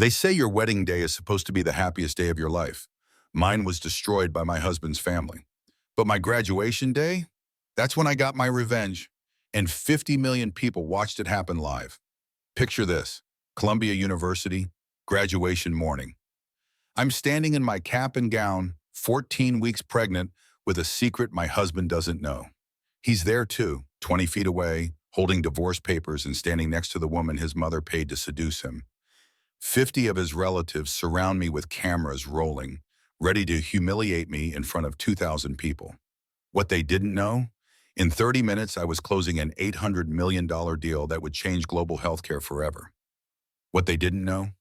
They say your wedding day is supposed to be the happiest day of your life. Mine was destroyed by my husband's family. But my graduation day, that's when I got my revenge. And 50 million people watched it happen live. Picture this, Columbia University, graduation morning. I'm standing in my cap and gown, 14 weeks pregnant, with a secret my husband doesn't know. He's there too, 20 feet away, holding divorce papers and standing next to the woman his mother paid to seduce him. 50 of his relatives surround me with cameras rolling, ready to humiliate me in front of 2,000 people. What they didn't know? In 30 minutes, I was closing an $800 million deal that would change global healthcare forever. What they didn't know?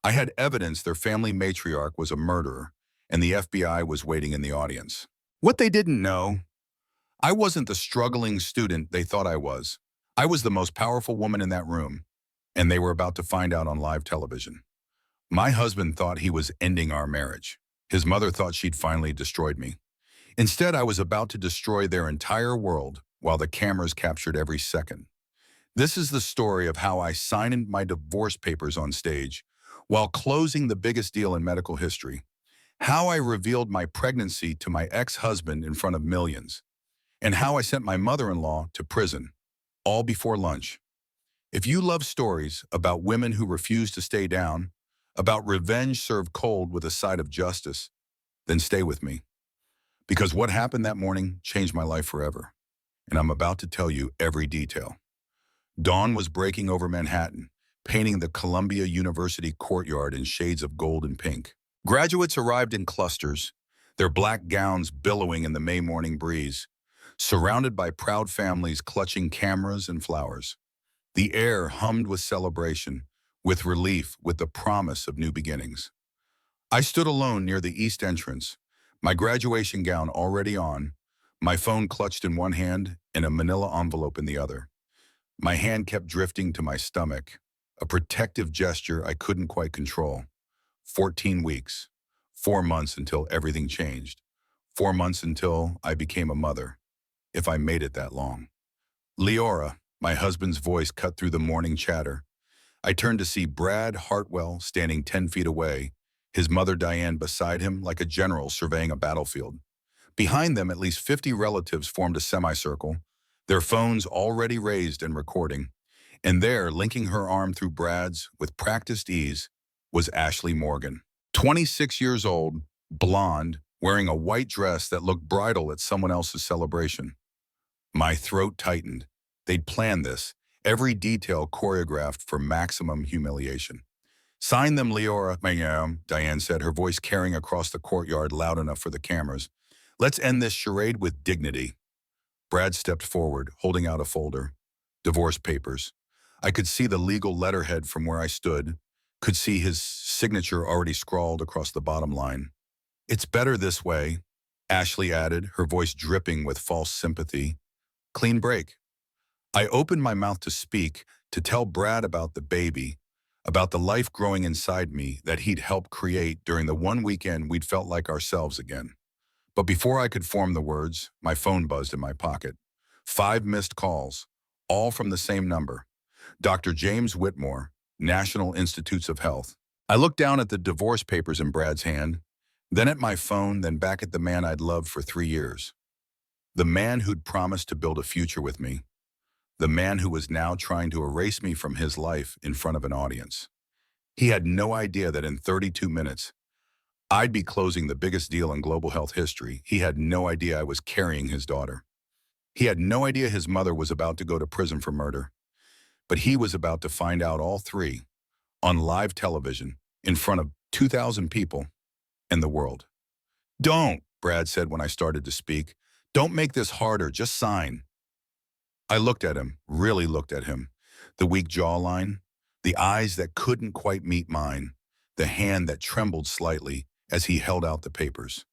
I had evidence their family matriarch was a murderer, and the FBI was waiting in the audience. What they didn't know? I wasn't the struggling student they thought I was. I was the most powerful woman in that room, and they were about to find out on live television. My husband thought he was ending our marriage. His mother thought she'd finally destroyed me. Instead, I was about to destroy their entire world while the cameras captured every second. This is the story of how I signed my divorce papers on stage while closing the biggest deal in medical history, how I revealed my pregnancy to my ex-husband in front of millions, and how I sent my mother-in-law to prison, all before lunch. If you love stories about women who refuse to stay down, about revenge served cold with a side of justice, then stay with me. Because what happened that morning changed my life forever, and I'm about to tell you every detail. Dawn was breaking over Manhattan, painting the Columbia University courtyard in shades of gold and pink. Graduates arrived in clusters, their black gowns billowing in the May morning breeze, surrounded by proud families clutching cameras and flowers. The air hummed with celebration, with relief, with the promise of new beginnings. I stood alone near the east entrance, my graduation gown already on, my phone clutched in one hand and a manila envelope in the other. My hand kept drifting to my stomach, a protective gesture I couldn't quite control. 14 weeks, 4 months until everything changed, 4 months until I became a mother, if I made it that long. Leora, my husband's voice cut through the morning chatter. I turned to see Brad Hartwell standing 10 feet away, his mother Diane beside him like a general surveying a battlefield. Behind them, at least 50 relatives formed a semicircle, their phones already raised and recording. And there, linking her arm through Brad's with practiced ease, was Ashley Morgan. 26 years old, blonde, wearing a white dress that looked bridal at someone else's celebration. My throat tightened. They'd planned this, every detail choreographed for maximum humiliation. "Sign them, Leora, ma'am," Diane said, her voice carrying across the courtyard loud enough for the cameras. "Let's end this charade with dignity." Brad stepped forward, holding out a folder. Divorce papers. I could see the legal letterhead from where I stood, could see his signature already scrawled across the bottom line. "It's better this way," Ashley added, her voice dripping with false sympathy. Clean break. I opened my mouth to speak, to tell Brad about the baby, about the life growing inside me that he'd helped create during the one weekend we'd felt like ourselves again. But before I could form the words, my phone buzzed in my pocket. 5 missed calls, all from the same number. Dr. James Whitmore, National Institutes of Health. I looked down at the divorce papers in Brad's hand, then at my phone, then back at the man I'd loved for 3 years. The man who'd promised to build a future with me. The man who was now trying to erase me from his life in front of an audience. He had no idea that in 32 minutes, I'd be closing the biggest deal in global health history. He had no idea I was carrying his daughter. He had no idea his mother was about to go to prison for murder. But he was about to find out all three, on live television, in front of 2,000 people and the world. "Don't," Brad said when I started to speak. "Don't make this harder, just sign." I looked at him, really looked at him. The weak jawline, the eyes that couldn't quite meet mine, the hand that trembled slightly as he held out the papers.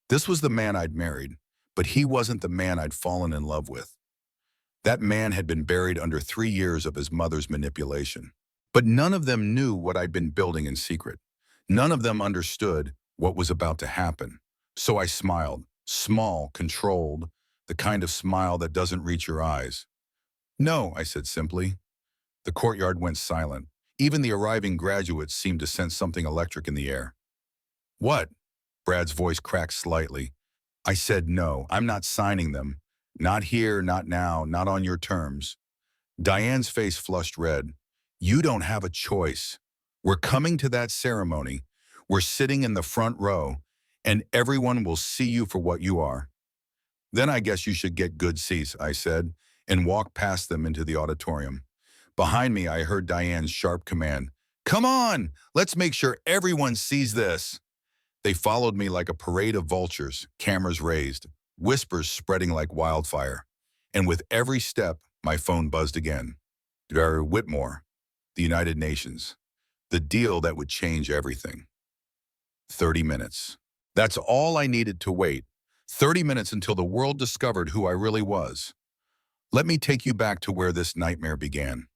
This was the man I'd married, but he wasn't the man I'd fallen in love with. That man had been buried under 3 years of his mother's manipulation. But none of them knew what I'd been building in secret. None of them understood what was about to happen. So I smiled, small, controlled, the kind of smile that doesn't reach your eyes. "No," I said simply. The courtyard went silent. Even the arriving graduates seemed to sense something electric in the air. What? Brad's voice cracked slightly. I said no, I'm not signing them. Not here, not now, not on your terms. Diane's face flushed red. You don't have a choice. We're coming to that ceremony. We're sitting in the front row, and everyone will see you for what you are. Then I guess you should get good seats, I said, and walked past them into the auditorium. Behind me, I heard Diane's sharp command. Come on, let's make sure everyone sees this. They followed me like a parade of vultures, cameras raised, whispers spreading like wildfire. And with every step, my phone buzzed again. Whitmore, the United Nations, the deal that would change everything. 30 minutes. That's all I needed to wait. 30 minutes until the world discovered who I really was. Let me take you back to where this nightmare began.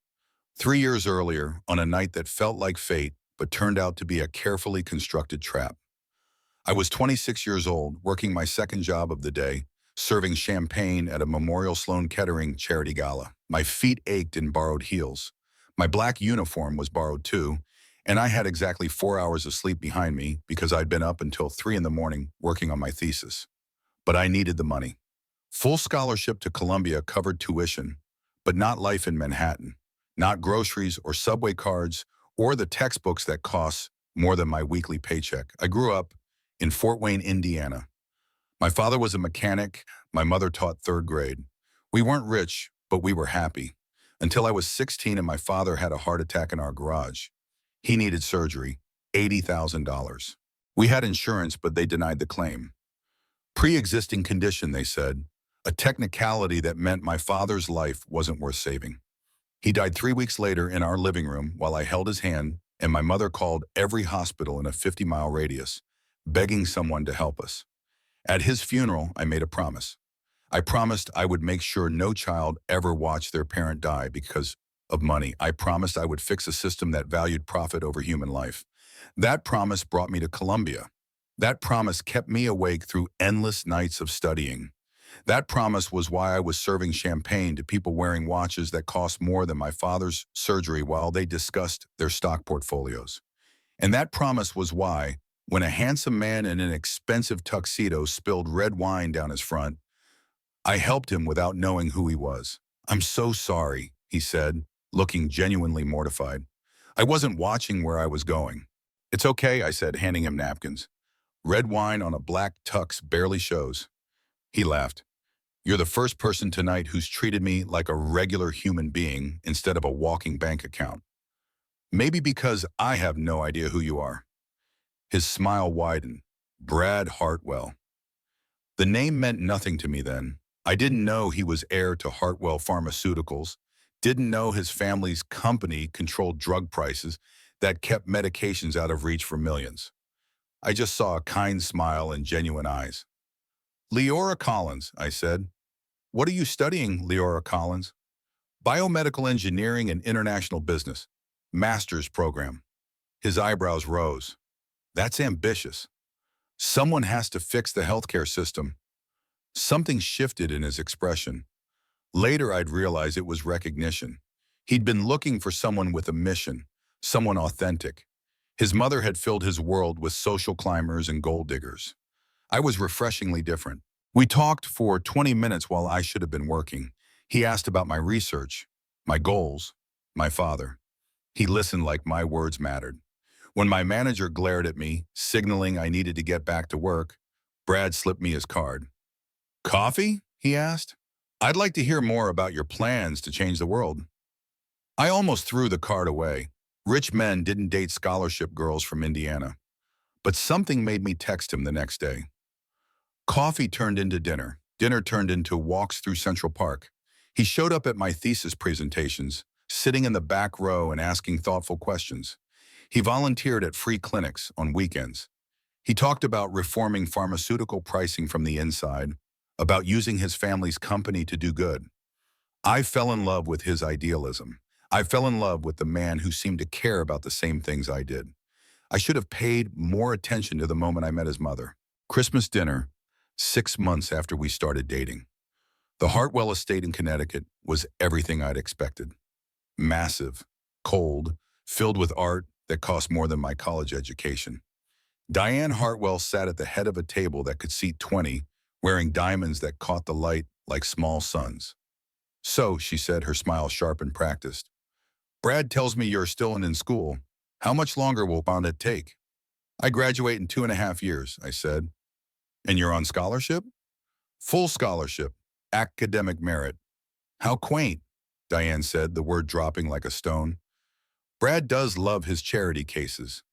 3 years earlier, on a night that felt like fate, but turned out to be a carefully constructed trap. I was 26 years old, working my second job of the day, serving champagne at a Memorial Sloan Kettering charity gala. My feet ached in borrowed heels. My black uniform was borrowed too, and I had exactly 4 hours of sleep behind me because I'd been up until 3 in the morning working on my thesis. But I needed the money. Full scholarship to Columbia covered tuition, but not life in Manhattan, not groceries or subway cards or the textbooks that cost more than my weekly paycheck. I grew up in Fort Wayne, Indiana. My father was a mechanic. My mother taught third grade. We weren't rich, but we were happy. Until I was 16 and my father had a heart attack in our garage. He needed surgery, $80,000. We had insurance, but they denied the claim. Pre-existing condition, they said, a technicality that meant my father's life wasn't worth saving. He died 3 weeks later in our living room while I held his hand, and my mother called every hospital in a 50-mile radius, begging someone to help us. At his funeral, I made a promise. I promised I would make sure no child ever watched their parent die because of money. I promised I would fix a system that valued profit over human life. That promise brought me to Columbia. That promise kept me awake through endless nights of studying. That promise was why I was serving champagne to people wearing watches that cost more than my father's surgery while they discussed their stock portfolios. And that promise was why, when a handsome man in an expensive tuxedo spilled red wine down his front, I helped him without knowing who he was. I'm so sorry, he said, looking genuinely mortified. I wasn't watching where I was going. It's okay, I said, handing him napkins. Red wine on a black tux barely shows. He laughed. You're the first person tonight who's treated me like a regular human being instead of a walking bank account. Maybe because I have no idea who you are. His smile widened. Brad Hartwell. The name meant nothing to me then. I didn't know he was heir to Hartwell Pharmaceuticals, didn't know his family's company controlled drug prices that kept medications out of reach for millions. I just saw a kind smile and genuine eyes. Leora Collins, I said. What are you studying, Leora Collins? Biomedical Engineering and International Business. Master's program. His eyebrows rose. That's ambitious. Someone has to fix the healthcare system. Something shifted in his expression. Later, I'd realize it was recognition. He'd been looking for someone with a mission, someone authentic. His mother had filled his world with social climbers and gold diggers. I was refreshingly different. We talked for 20 minutes while I should have been working. He asked about my research, my goals, my father. He listened like my words mattered. When my manager glared at me, signaling I needed to get back to work, Brad slipped me his card. Coffee? He asked. I'd like to hear more about your plans to change the world. I almost threw the card away. Rich men didn't date scholarship girls from Indiana. But something made me text him the next day. Coffee turned into dinner. Dinner turned into walks through Central Park. He showed up at my thesis presentations, sitting in the back row and asking thoughtful questions. He volunteered at free clinics on weekends. He talked about reforming pharmaceutical pricing from the inside, about using his family's company to do good. I fell in love with his idealism. I fell in love with the man who seemed to care about the same things I did. I should have paid more attention to the moment I met his mother. Christmas dinner, 6 months after we started dating. The Hartwell estate in Connecticut was everything I'd expected. Massive, cold, filled with art that cost more than my college education. Diane Hartwell sat at the head of a table that could seat 20, wearing diamonds that caught the light like small suns. "So," she said, her smile sharp and practiced, "Brad tells me you're still in school. How much longer will it take?" "I graduate in 2.5 years," I said. "And you're on scholarship?" "Full scholarship, academic merit." "How quaint," Diane said, the word dropping like a stone. "Brad does love his charity cases."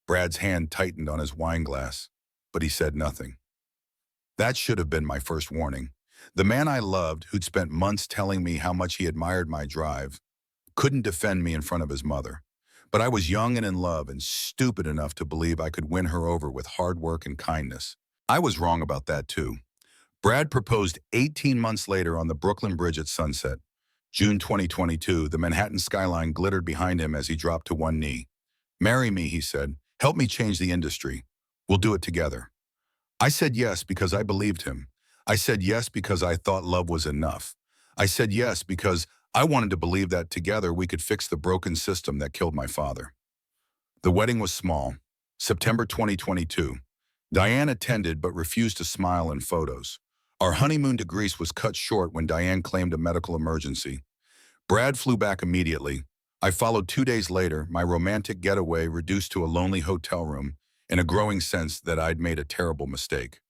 Brad's hand tightened on his wine glass, but he said nothing. That should have been my first warning. The man I loved, who'd spent months telling me how much he admired my drive, couldn't defend me in front of his mother. But I was young and in love and stupid enough to believe I could win her over with hard work and kindness. I was wrong about that too. Brad proposed 18 months later on the Brooklyn Bridge at sunset. June 2022, the Manhattan skyline glittered behind him as he dropped to one knee. "Marry me," he said. "Help me change the industry. We'll do it together." I said yes because I believed him. I said yes because I thought love was enough. I said yes because I wanted to believe that together we could fix the broken system that killed my father. The wedding was small. September 2022. Diane attended but refused to smile in photos. Our honeymoon to Greece was cut short when Diane claimed a medical emergency. Brad flew back immediately. I followed 2 days later, my romantic getaway reduced to a lonely hotel room and a growing sense that I'd made a terrible mistake.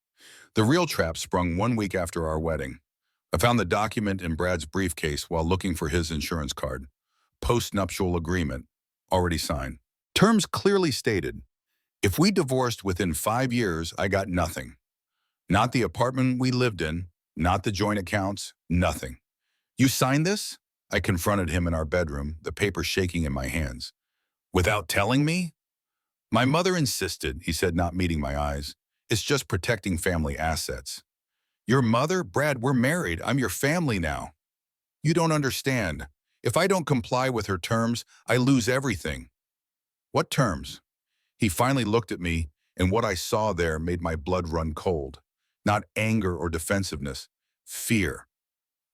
The real trap sprung 1 week after our wedding. I found the document in Brad's briefcase while looking for his insurance card. Post-nuptial agreement, already signed. Terms clearly stated. If we divorced within 5 years, I got nothing. Not the apartment we lived in, not the joint accounts, nothing. "You signed this?" I confronted him in our bedroom, the paper shaking in my hands. "Without telling me?" "My mother insisted," he said, not meeting my eyes. "It's just protecting family assets." "Your mother? Brad, we're married. I'm your family now." "You don't understand. If I don't comply with her terms, I lose everything." "What terms?" He finally looked at me, and what I saw there made my blood run cold. Not anger or defensiveness, fear.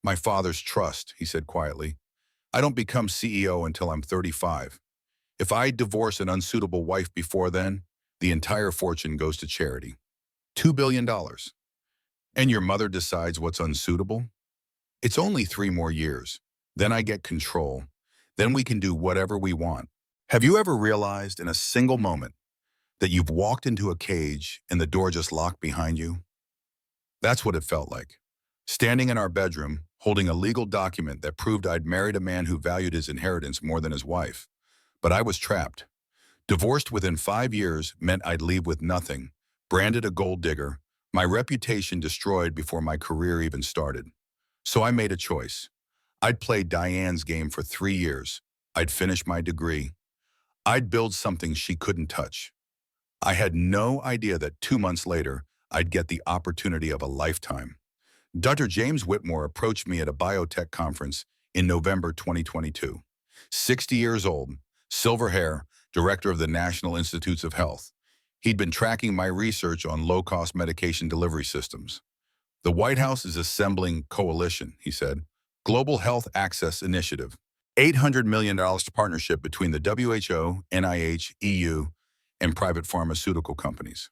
"My father's trust," he said quietly. "I don't become CEO until I'm 35. If I divorce an unsuitable wife before then, the entire fortune goes to charity. $2 billion. And your mother decides what's unsuitable? It's only 3 more years. Then I get control. Then we can do whatever we want." Have you ever realized in a single moment that you've walked into a cage and the door just locked behind you? That's what it felt like. Standing in our bedroom, holding a legal document that proved I'd married a man who valued his inheritance more than his wife. But I was trapped. Divorced within 5 years meant I'd leave with nothing, branded a gold digger, my reputation destroyed before my career even started. So I made a choice. I'd play Diane's game for 3 years. I'd finish my degree. I'd build something she couldn't touch. I had no idea that 2 months later, I'd get the opportunity of a lifetime. Dr. James Whitmore approached me at a biotech conference in November 2022. 60 years old, silver hair, director of the National Institutes of Health. He'd been tracking my research on low-cost medication delivery systems. "The White House is assembling coalition," he said. "Global Health Access Initiative. $800 million partnership between the WHO, NIH, EU, and private pharmaceutical companies.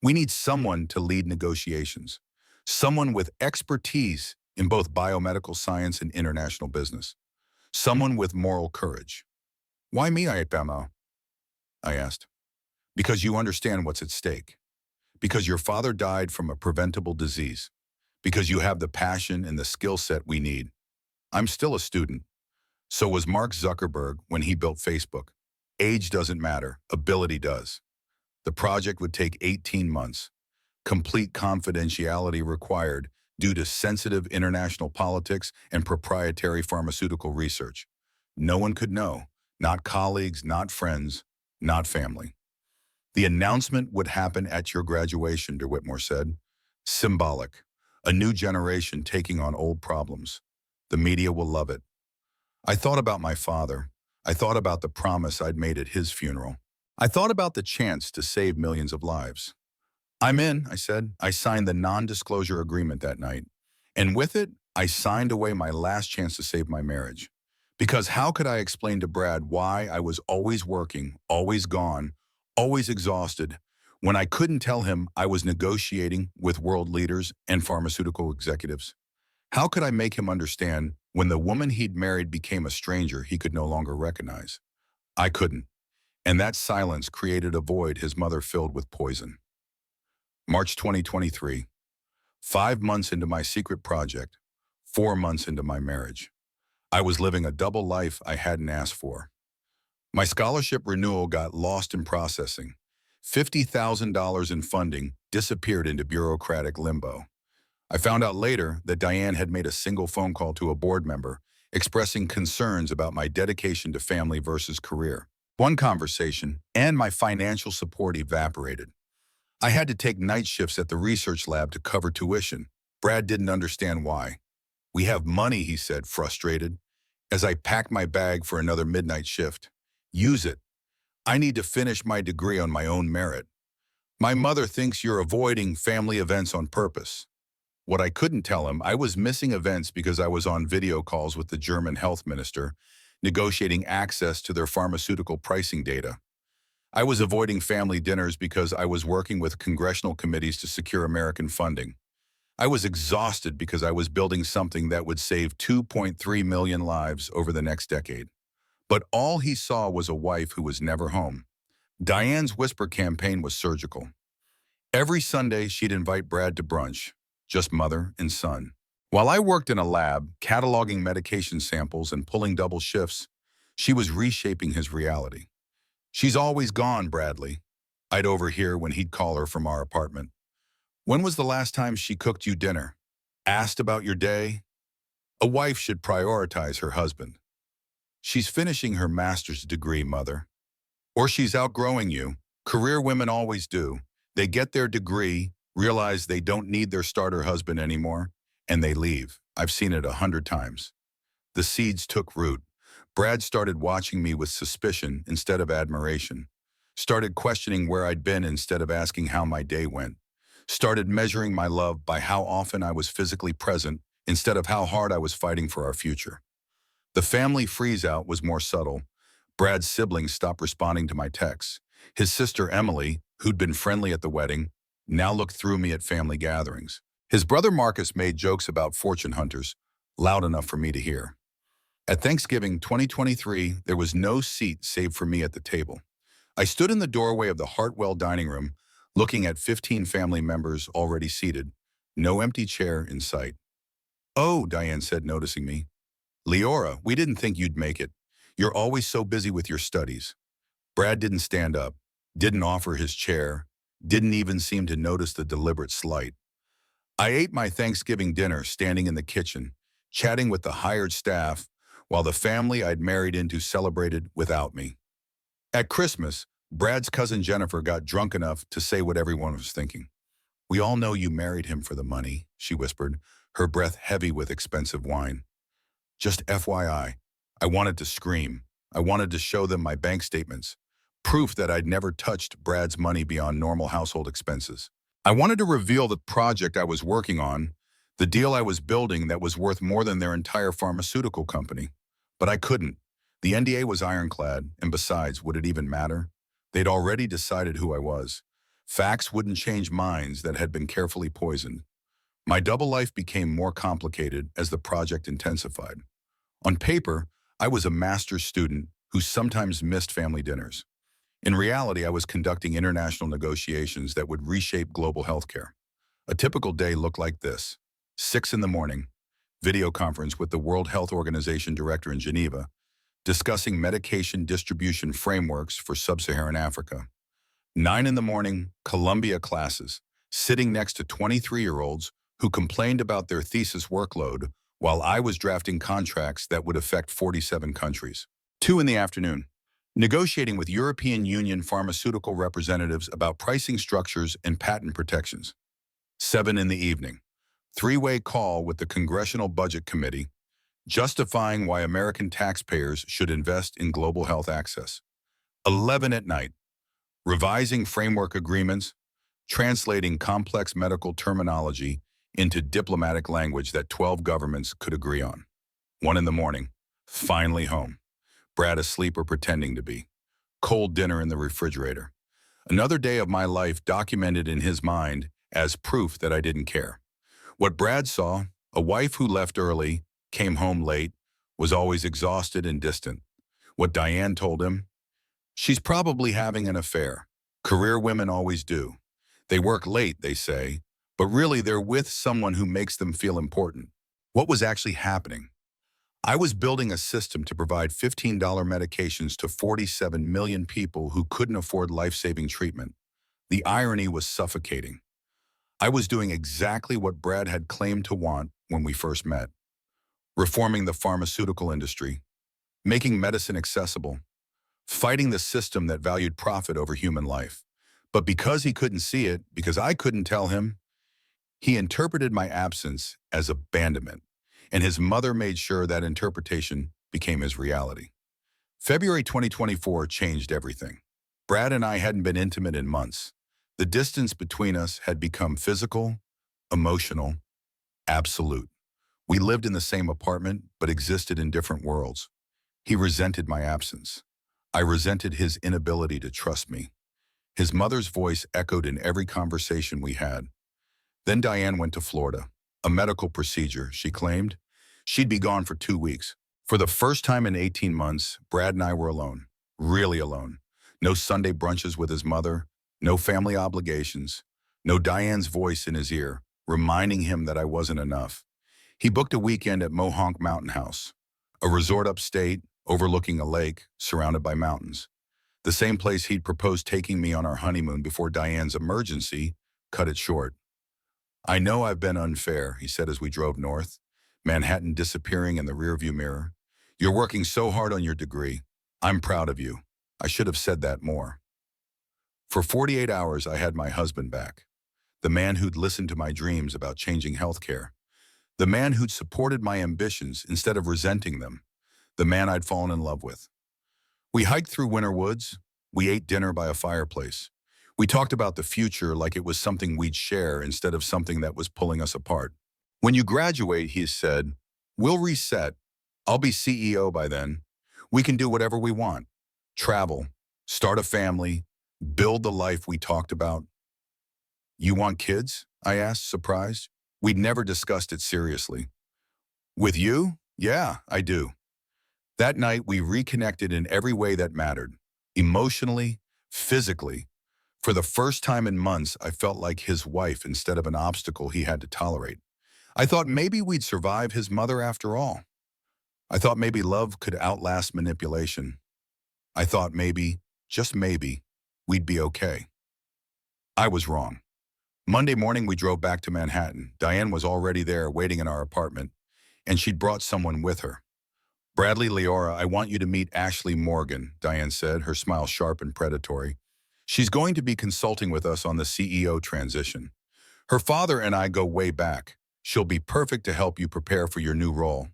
We need someone to lead negotiations. Someone with expertise in both biomedical science and international business. Someone with moral courage." "Why me, Ayetbamo?" I asked. "Because you understand what's at stake. Because your father died from a preventable disease. Because you have the passion and the skill set we need. I'm still a student. So was Mark Zuckerberg when he built Facebook. Age doesn't matter, ability does. The project would take 18 months. Complete confidentiality required due to sensitive international politics and proprietary pharmaceutical research. No one could know, not colleagues, not friends, not family. The announcement would happen at your graduation, De Whitmore said. Symbolic. A new generation taking on old problems. The media will love it. I thought about my father. I thought about the promise I'd made at his funeral. I thought about the chance to save millions of lives. "I'm in," I said. I signed the non-disclosure agreement that night. And with it, I signed away my last chance to save my marriage. Because how could I explain to Brad why I was always working, always gone, always exhausted, when I couldn't tell him I was negotiating with world leaders and pharmaceutical executives? How could I make him understand when the woman he'd married became a stranger he could no longer recognize? I couldn't, and that silence created a void his mother filled with poison. March 2023, 5 months into my secret project, 4 months into my marriage. I was living a double life I hadn't asked for. My scholarship renewal got lost in processing. $50,000 in funding disappeared into bureaucratic limbo. I found out later that Diane had made a single phone call to a board member expressing concerns about my dedication to family versus career. One conversation, and my financial support evaporated. I had to take night shifts at the research lab to cover tuition. Brad didn't understand why. "We have money," he said, frustrated, as I packed my bag for another midnight shift. "Use it. I need to finish my degree on my own merit. My mother thinks you're avoiding family events on purpose." What I couldn't tell him, I was missing events because I was on video calls with the German health minister, negotiating access to their pharmaceutical pricing data. I was avoiding family dinners because I was working with congressional committees to secure American funding. I was exhausted because I was building something that would save 2.3 million lives over the next decade. But all he saw was a wife who was never home. Diane's whisper campaign was surgical. Every Sunday, she'd invite Brad to brunch, just mother and son. While I worked in a lab, cataloging medication samples and pulling double shifts, she was reshaping his reality. "She's always gone, Bradley," I'd overhear when he'd call her from our apartment. "When was the last time she cooked you dinner? Asked about your day?" A wife should prioritize her husband. "She's finishing her master's degree, mother." Or she's outgrowing you. Career women always do. They get their degree, realize they don't need their starter husband anymore, and they leave. I've seen it 100 times. The seeds took root. Brad started watching me with suspicion instead of admiration. Started questioning where I'd been instead of asking how my day went. Started measuring my love by how often I was physically present instead of how hard I was fighting for our future. The family freeze-out was more subtle. Brad's siblings stopped responding to my texts. His sister Emily, who'd been friendly at the wedding, now looked through me at family gatherings. His brother Marcus made jokes about fortune hunters, loud enough for me to hear. At Thanksgiving 2023, there was no seat save for me at the table. I stood in the doorway of the Hartwell dining room, looking at 15 family members already seated, no empty chair in sight. "Oh," Diane said, noticing me. "Leora, we didn't think you'd make it. You're always so busy with your studies." Brad didn't stand up, didn't offer his chair, didn't even seem to notice the deliberate slight. I ate my Thanksgiving dinner standing in the kitchen, chatting with the hired staff, while the family I'd married into celebrated without me. At Christmas, Brad's cousin Jennifer got drunk enough to say what everyone was thinking. "We all know you married him for the money," she whispered, her breath heavy with expensive wine. Just FYI, I wanted to scream. I wanted to show them my bank statements, proof that I'd never touched Brad's money beyond normal household expenses. I wanted to reveal the project I was working on, the deal I was building that was worth more than their entire pharmaceutical company. But I couldn't. The NDA was ironclad, and besides, would it even matter? They'd already decided who I was. Facts wouldn't change minds that had been carefully poisoned. My double life became more complicated as the project intensified. On paper, I was a master's student who sometimes missed family dinners. In reality, I was conducting international negotiations that would reshape global healthcare. A typical day looked like this. 6 in the morning, video conference with the World Health Organization director in Geneva, discussing medication distribution frameworks for sub-Saharan Africa. 9 in the morning, Columbia classes, sitting next to 23-year-olds who complained about their thesis workload while I was drafting contracts that would affect 47 countries. 2 in the afternoon, negotiating with European Union pharmaceutical representatives about pricing structures and patent protections. 7 in the evening, three-way call with the Congressional Budget Committee, justifying why American taxpayers should invest in global health access. 11 at night, revising framework agreements, translating complex medical terminology into diplomatic language that 12 governments could agree on. 1 in the morning, Finally home. Brad asleep or pretending to be. Cold dinner in the refrigerator. Another day of my life documented in his mind as proof that I didn't care. What Brad saw, a wife who left early, came home late, was always exhausted and distant. What Diane told him, she's probably having an affair. Career women always do. They work late, they say, but really they're with someone who makes them feel important. What was actually happening? I was building a system to provide $15 medications to 47 million people who couldn't afford life-saving treatment. The irony was suffocating. I was doing exactly what Brad had claimed to want when we first met. Reforming the pharmaceutical industry, making medicine accessible, fighting the system that valued profit over human life. But because he couldn't see it, because I couldn't tell him, he interpreted my absence as abandonment, and his mother made sure that interpretation became his reality. February 2024 changed everything. Brad and I hadn't been intimate in months. The distance between us had become physical, emotional, absolute. We lived in the same apartment, but existed in different worlds. He resented my absence. I resented his inability to trust me. His mother's voice echoed in every conversation we had. Then Diane went to Florida. A medical procedure, she claimed. She'd be gone for 2 weeks. For the first time in 18 months, Brad and I were alone. Really alone. No Sunday brunches with his mother. No family obligations. No Diane's voice in his ear, reminding him that I wasn't enough. He booked a weekend at Mohonk Mountain House, a resort upstate, overlooking a lake, surrounded by mountains. The same place he'd proposed taking me on our honeymoon before Diane's emergency cut it short. I know I've been unfair, he said as we drove north, Manhattan disappearing in the rearview mirror. You're working so hard on your degree. I'm proud of you. I should have said that more. For 48 hours, I had my husband back. The man who'd listened to my dreams about changing healthcare. The man who'd supported my ambitions instead of resenting them. The man I'd fallen in love with. We hiked through winter woods. We ate dinner by a fireplace. We talked about the future like it was something we'd share instead of something that was pulling us apart. When you graduate, he said, we'll reset. I'll be CEO by then. We can do whatever we want. Travel, start a family, build the life we talked about. You want kids? I asked, surprised. We'd never discussed it seriously. With you? Yeah, I do. That night, we reconnected in every way that mattered. Emotionally, physically. For the first time in months, I felt like his wife instead of an obstacle he had to tolerate. I thought maybe we'd survive his mother after all. I thought maybe love could outlast manipulation. I thought maybe, just maybe, we'd be okay. I was wrong. Monday morning, we drove back to Manhattan. Diane was already there waiting in our apartment, and she'd brought someone with her. Bradley Leora, I want you to meet Ashley Morgan, Diane said, her smile sharp and predatory. She's going to be consulting with us on the CEO transition. Her father and I go way back. She'll be perfect to help you prepare for your new role.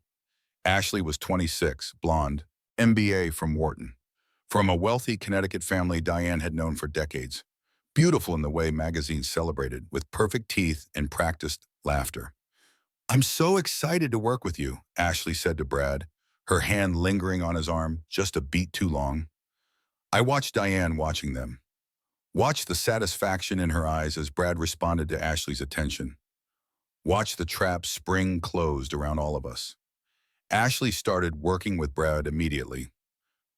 Ashley was 26, blonde, MBA from Wharton. From a wealthy Connecticut family Diane had known for decades. Beautiful in the way magazines celebrated, with perfect teeth and practiced laughter. I'm so excited to work with you, Ashley said to Brad, her hand lingering on his arm just a beat too long. I watched Diane watching them. Watched the satisfaction in her eyes as Brad responded to Ashley's attention. Watched the trap spring closed around all of us. Ashley started working with Brad immediately.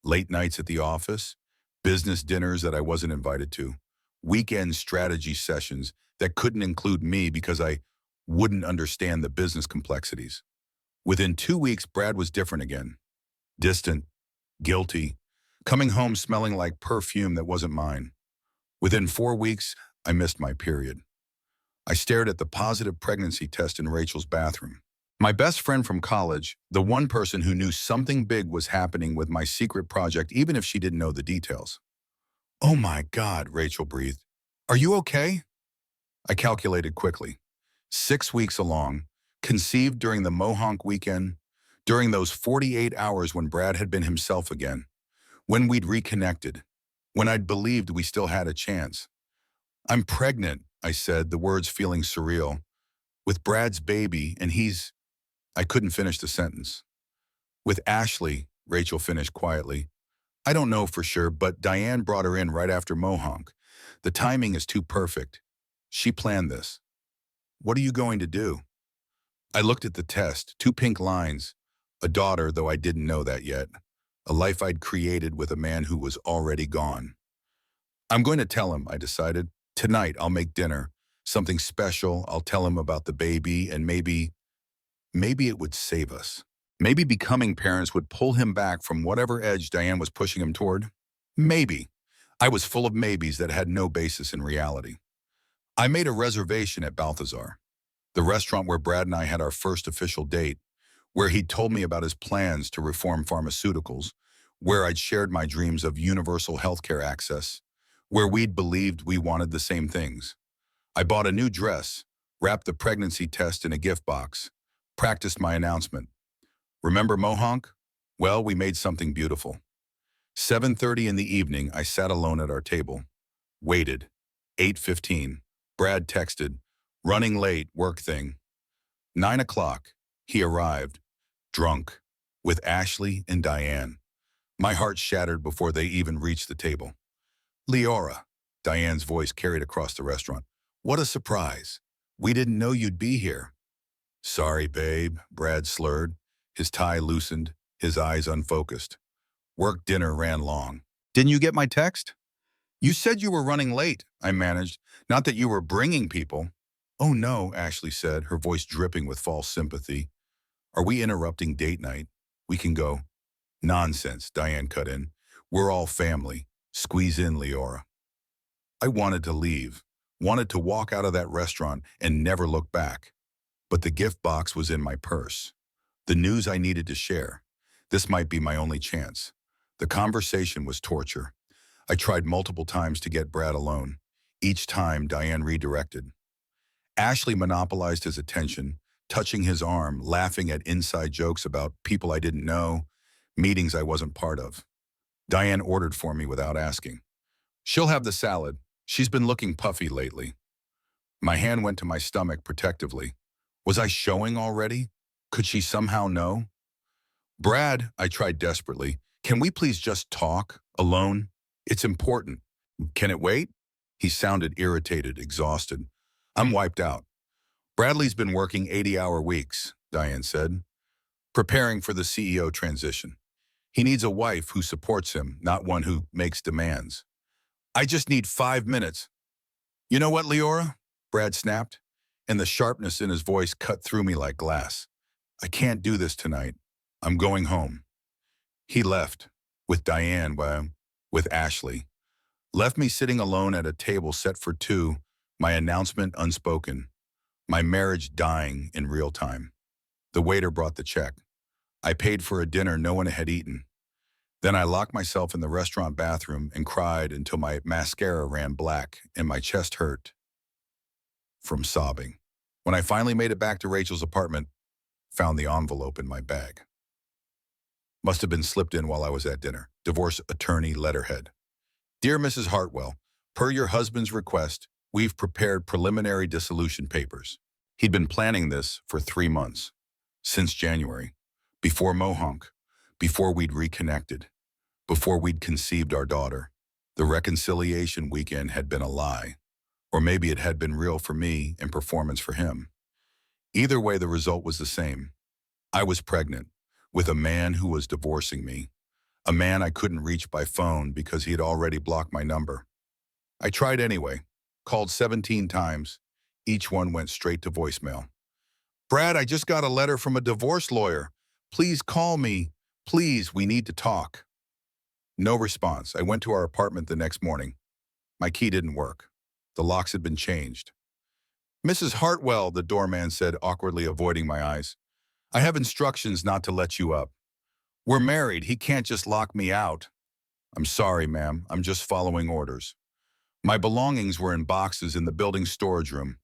Late nights at the office, business dinners that I wasn't invited to, weekend strategy sessions that couldn't include me because I wouldn't understand the business complexities. Within 2 weeks, Brad was different again. Distant, guilty, coming home smelling like perfume that wasn't mine. Within 4 weeks, I missed my period. I stared at the positive pregnancy test in Rachel's bathroom. My best friend from college, the one person who knew something big was happening with my secret project even if she didn't know the details. Oh my God, Rachel breathed. Are you okay? I calculated quickly. 6 weeks along, conceived during the Mohonk weekend, during those 48 hours when Brad had been himself again, when we'd reconnected, when I'd believed we still had a chance. I'm pregnant, I said, the words feeling surreal, with Brad's baby, and I couldn't finish the sentence. With Ashley, Rachel finished quietly. I don't know for sure, but Diane brought her in right after Mohonk. The timing is too perfect. She planned this. What are you going to do? I looked at the test, 2 pink lines. A daughter, though I didn't know that yet. A life I'd created with a man who was already gone. I'm going to tell him, I decided. Tonight, I'll make dinner. Something special. I'll tell him about the baby, and maybe it would save us. Maybe becoming parents would pull him back from whatever edge Diane was pushing him toward. Maybe. I was full of maybes that had no basis in reality. I made a reservation at Balthazar, the restaurant where Brad and I had our first official date, where he'd told me about his plans to reform pharmaceuticals, where I'd shared my dreams of universal healthcare access, where we'd believed we wanted the same things. I bought a new dress, wrapped the pregnancy test in a gift box, practiced my announcement. Remember Mohonk? Well, we made something beautiful. 7:30 in the evening, I sat alone at our table. Waited. 8:15. Brad texted. Running late, work thing. 9 o'clock. He arrived. Drunk. With Ashley and Diane. My heart shattered before they even reached the table. Leora, Diane's voice carried across the restaurant. What a surprise. We didn't know you'd be here. Sorry, babe, Brad slurred. His tie loosened, his eyes unfocused. Work dinner ran long. Didn't you get my text? You said you were running late, I managed. Not that you were bringing people. Oh no, Ashley said, her voice dripping with false sympathy. Are we interrupting date night? We can go. Nonsense, Diane cut in. We're all family. Squeeze in, Leora. I wanted to leave, wanted to walk out of that restaurant and never look back. But the gift box was in my purse. The news I needed to share. This might be my only chance. The conversation was torture. I tried multiple times to get Brad alone. Each time, Diane redirected. Ashley monopolized his attention, touching his arm, laughing at inside jokes about people I didn't know, meetings I wasn't part of. Diane ordered for me without asking. She'll have the salad. She's been looking puffy lately. My hand went to my stomach protectively. Was I showing already? Could she somehow know? Brad, I tried desperately. Can we please just talk, alone? It's important. Can it wait? He sounded irritated, exhausted. I'm wiped out. Bradley's been working 80-hour weeks, Diane said, preparing for the CEO transition. He needs a wife who supports him, not one who makes demands. I just need 5 minutes. You know what, Leora? Brad snapped, and the sharpness in his voice cut through me like glass. I can't do this tonight. I'm going home. He left, with Diane, with Ashley. Left me sitting alone at a table set for two, my announcement unspoken, my marriage dying in real time. The waiter brought the check. I paid for a dinner no one had eaten. Then I locked myself in the restaurant bathroom and cried until my mascara ran black and my chest hurt from sobbing. When I finally made it back to Rachel's apartment, found the envelope in my bag. Must have been slipped in while I was at dinner. Divorce attorney letterhead. Dear Mrs. Hartwell, per your husband's request, we've prepared preliminary dissolution papers. He'd been planning this for 3 months, since January, before Mohonk, before we'd reconnected, before we'd conceived our daughter. The reconciliation weekend had been a lie, or maybe it had been real for me and performance for him. Either way, the result was the same. I was pregnant with a man who was divorcing me, a man I couldn't reach by phone because he had already blocked my number. I tried anyway, called 17 times. Each one went straight to voicemail. Brad, I just got a letter from a divorce lawyer. Please call me. Please, we need to talk. No response. I went to our apartment the next morning. My key didn't work. The locks had been changed. Mrs. Hartwell, the doorman said, awkwardly avoiding my eyes. I have instructions not to let you up. We're married. He can't just lock me out. I'm sorry, ma'am. I'm just following orders. My belongings were in boxes in the building's storage room.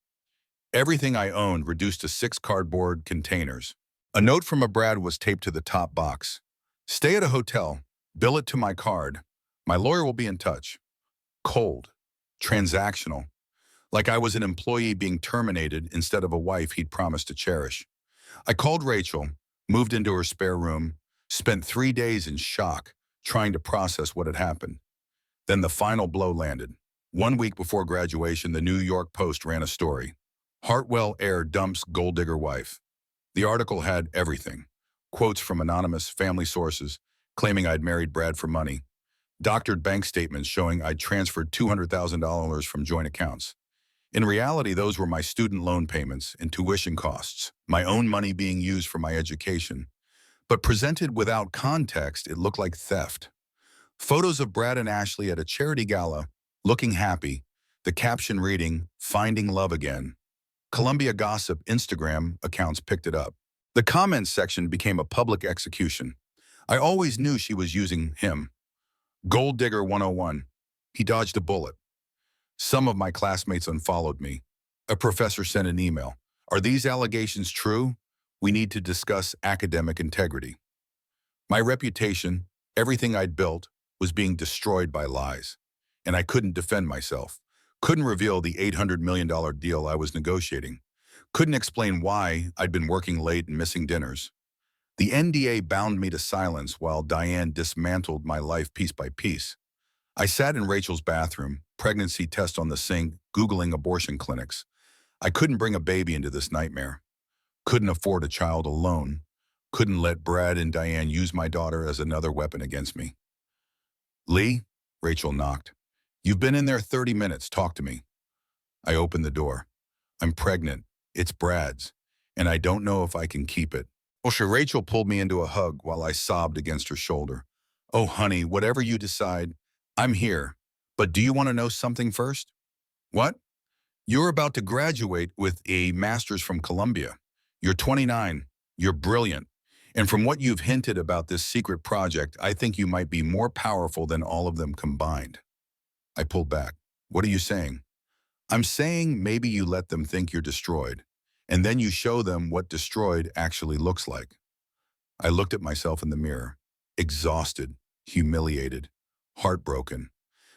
Everything I owned reduced to 6 cardboard containers. A note from a Brad was taped to the top box. Stay at a hotel. Bill it to my card. My lawyer will be in touch. Cold. Transactional. Like I was an employee being terminated instead of a wife he'd promised to cherish. I called Rachel, moved into her spare room, Spent 3 days in shock, trying to process what had happened. Then the final blow landed. 1 week before graduation, the New York Post ran a story. Hartwell heir dumps gold digger wife. The article had everything. Quotes from anonymous family sources claiming I'd married Brad for money. Doctored bank statements showing I'd transferred $200,000 from joint accounts. In reality, those were my student loan payments and tuition costs, my own money being used for my education. But presented without context, it looked like theft. Photos of Brad and Ashley at a charity gala, looking happy, the caption reading, "Finding Love Again." Columbia Gossip Instagram accounts picked it up. The comments section became a public execution. I always knew she was using him. Gold Digger 101. He dodged a bullet. Some of my classmates unfollowed me. A professor sent an email. Are these allegations true? We need to discuss academic integrity. My reputation, everything I'd built, was being destroyed by lies. And I couldn't defend myself. Couldn't reveal the $800 million deal I was negotiating. Couldn't explain why I'd been working late and missing dinners. The NDA bound me to silence while Diane dismantled my life piece by piece. I sat in Rachel's bathroom, pregnancy test on the sink, Googling abortion clinics. I couldn't bring a baby into this nightmare. Couldn't afford a child alone. Couldn't let Brad and Diane use my daughter as another weapon against me. Lee, Rachel knocked. You've been in there 30 minutes. Talk to me. I opened the door. I'm pregnant. It's Brad's. And I don't know if I can keep it. Well, sure, Rachel pulled me into a hug while I sobbed against her shoulder. Oh, honey, whatever you decide, I'm here. But do you want to know something first? What? You're about to graduate with a master's from Columbia. You're 29. You're brilliant. And from what you've hinted about this secret project, I think you might be more powerful than all of them combined. I pulled back. What are you saying? I'm saying maybe you let them think you're destroyed, and then you show them what destroyed actually looks like. I looked at myself in the mirror, exhausted, humiliated, heartbroken.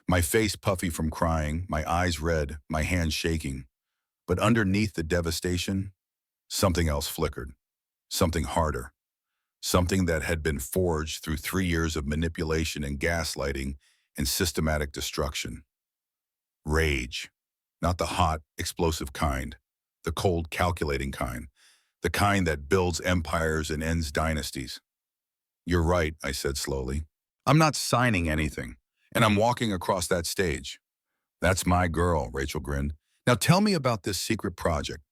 My face puffy from crying, my eyes red, my hands shaking. But underneath the devastation, something else flickered. Something harder. Something that had been forged through 3 years of manipulation and gaslighting and systematic destruction. Rage. Not the hot, explosive kind. The cold, calculating kind. The kind that builds empires and ends dynasties. You're right, I said slowly. I'm not signing anything, and I'm walking across that stage. That's my girl, Rachel grinned. Now tell me about this secret project,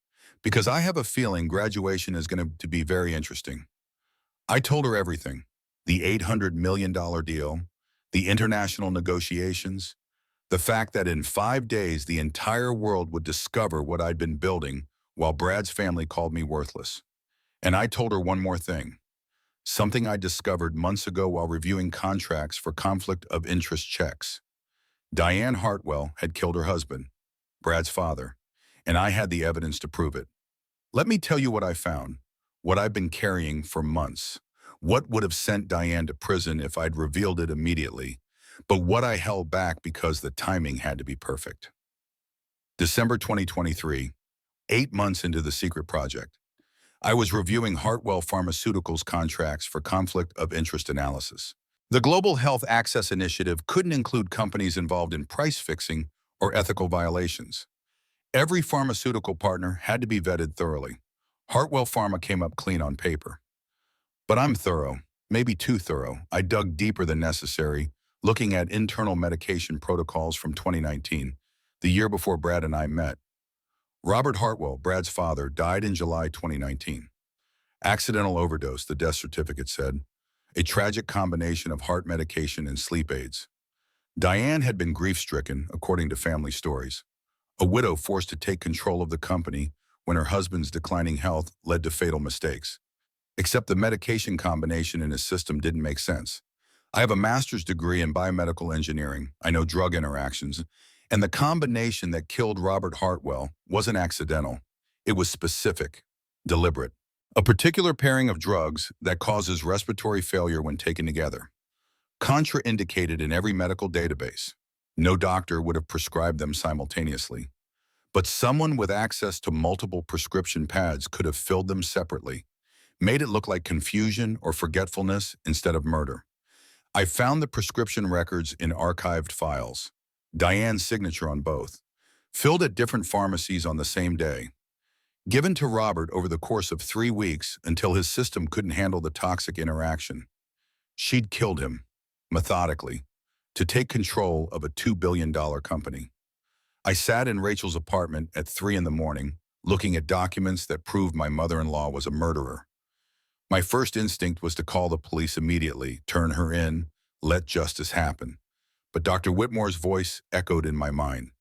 because I have a feeling graduation is going to be very interesting. I told her everything. The $800 million deal, the international negotiations, the fact that in 5 days the entire world would discover what I'd been building while Brad's family called me worthless. And I told her one more thing. Something I discovered months ago while reviewing contracts for conflict of interest checks. Diane Hartwell had killed her husband, Brad's father, and I had the evidence to prove it. Let me tell you what I found, what I've been carrying for months, what would have sent Diane to prison if I'd revealed it immediately, but what I held back because the timing had to be perfect. December 2023, 8 months into the secret project. I was reviewing Hartwell Pharmaceuticals contracts for conflict of interest analysis. The Global Health Access Initiative couldn't include companies involved in price fixing or ethical violations. Every pharmaceutical partner had to be vetted thoroughly. Hartwell Pharma came up clean on paper. But I'm thorough, maybe too thorough. I dug deeper than necessary, looking at internal medication protocols from 2019, the year before Brad and I met. Robert Hartwell, Brad's father, died in July 2019. Accidental overdose, the death certificate said. A tragic combination of heart medication and sleep aids. Diane had been grief-stricken, according to family stories. A widow forced to take control of the company when her husband's declining health led to fatal mistakes. Except the medication combination in his system didn't make sense. I have a master's degree in biomedical engineering. I know drug interactions. And the combination that killed Robert Hartwell wasn't accidental. It was specific, deliberate. A particular pairing of drugs that causes respiratory failure when taken together. Contraindicated in every medical database. No doctor would have prescribed them simultaneously. But someone with access to multiple prescription pads could have filled them separately, made it look like confusion or forgetfulness instead of murder. I found the prescription records in archived files, Diane's signature on both, filled at different pharmacies on the same day, given to Robert over the course of 3 weeks until his system couldn't handle the toxic interaction. She'd killed him, methodically, to take control of a $2 billion company. I sat in Rachel's apartment at 3 in the morning, looking at documents that proved my mother-in-law was a murderer. My first instinct was to call the police immediately, turn her in, let justice happen. But Dr. Whitmore's voice echoed in my mind.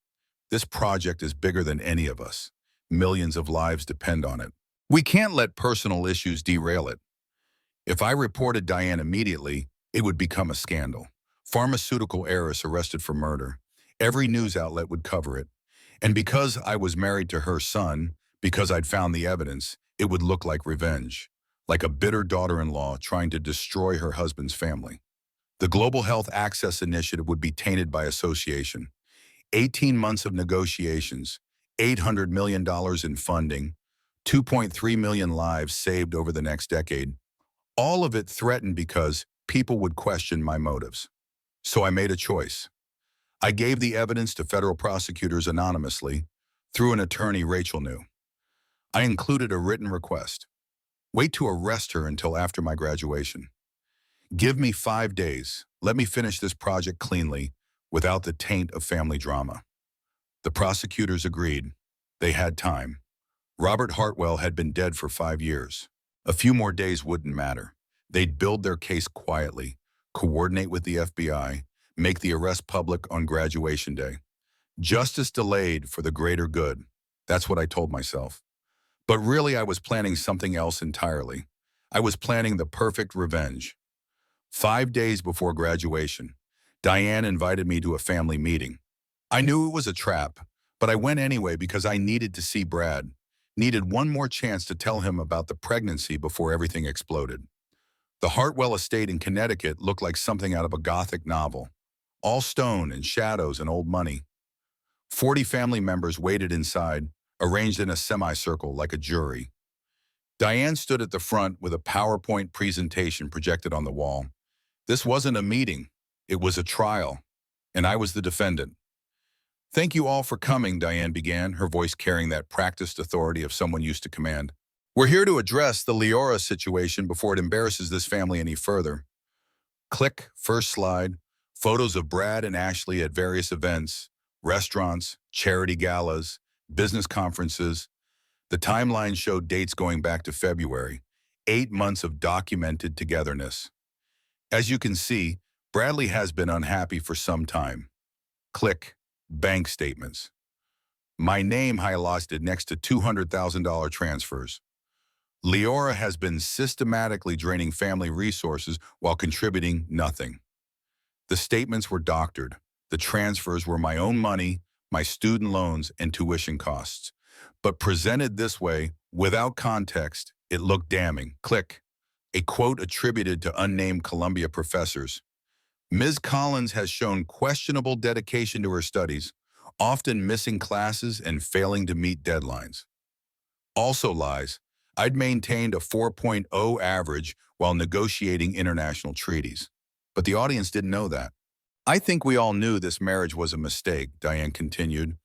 This project is bigger than any of us. Millions of lives depend on it. We can't let personal issues derail it. If I reported Diane immediately, it would become a scandal. Pharmaceutical heiress arrested for murder. Every news outlet would cover it. And because I was married to her son, because I'd found the evidence, it would look like revenge, like a bitter daughter-in-law trying to destroy her husband's family. The Global Health Access Initiative would be tainted by association. 18 months of negotiations, $800 million in funding, 2.3 million lives saved over the next decade. All of it threatened because people would question my motives. So I made a choice. I gave the evidence to federal prosecutors anonymously through an attorney Rachel knew. I included a written request. Wait to arrest her until after my graduation. Give me 5 days. Let me finish this project cleanly, without the taint of family drama. The prosecutors agreed. They had time. Robert Hartwell had been dead for 5 years. A few more days wouldn't matter. They'd build their case quietly, coordinate with the FBI, make the arrest public on graduation day. Justice delayed for the greater good. That's what I told myself. But really, I was planning something else entirely. I was planning the perfect revenge. 5 days before graduation, Diane invited me to a family meeting. I knew it was a trap, but I went anyway because I needed to see Brad, needed one more chance to tell him about the pregnancy before everything exploded. The Hartwell estate in Connecticut looked like something out of a Gothic novel, all stone and shadows and old money. 40 family members waited inside, arranged in a semicircle like a jury. Diane stood at the front with a PowerPoint presentation projected on the wall. This wasn't a meeting, it was a trial, and I was the defendant. "Thank you all for coming," Diane began, her voice carrying that practiced authority of someone used to command. "We're here to address the Leora situation before it embarrasses this family any further." Click, first slide, photos of Brad and Ashley at various events, restaurants, charity galas, business conferences. The timeline showed dates going back to February, 8 months of documented togetherness. As you can see, Bradley has been unhappy for some time. Click, bank statements. My name highlighted next to $200,000 transfers. Leora has been systematically draining family resources while contributing nothing. The statements were doctored. The transfers were my own money, my student loans, and tuition costs. But presented this way, without context, it looked damning. Click. A quote attributed to unnamed Columbia professors. Ms. Collins has shown questionable dedication to her studies, often missing classes and failing to meet deadlines. Also lies, I'd maintained a 4.0 average while negotiating international treaties. But the audience didn't know that. "I think we all knew this marriage was a mistake," Diane continued.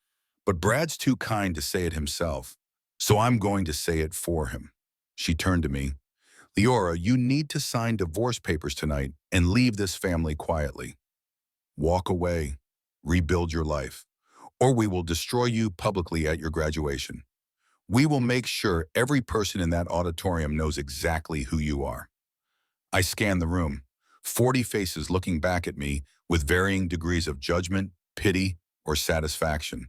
"But Brad's too kind to say it himself, so I'm going to say it for him." She turned to me. "Leora, you need to sign divorce papers tonight and leave this family quietly. Walk away, rebuild your life, or we will destroy you publicly at your graduation. We will make sure every person in that auditorium knows exactly who you are." I scanned the room, 40 faces looking back at me with varying degrees of judgment, pity, or satisfaction.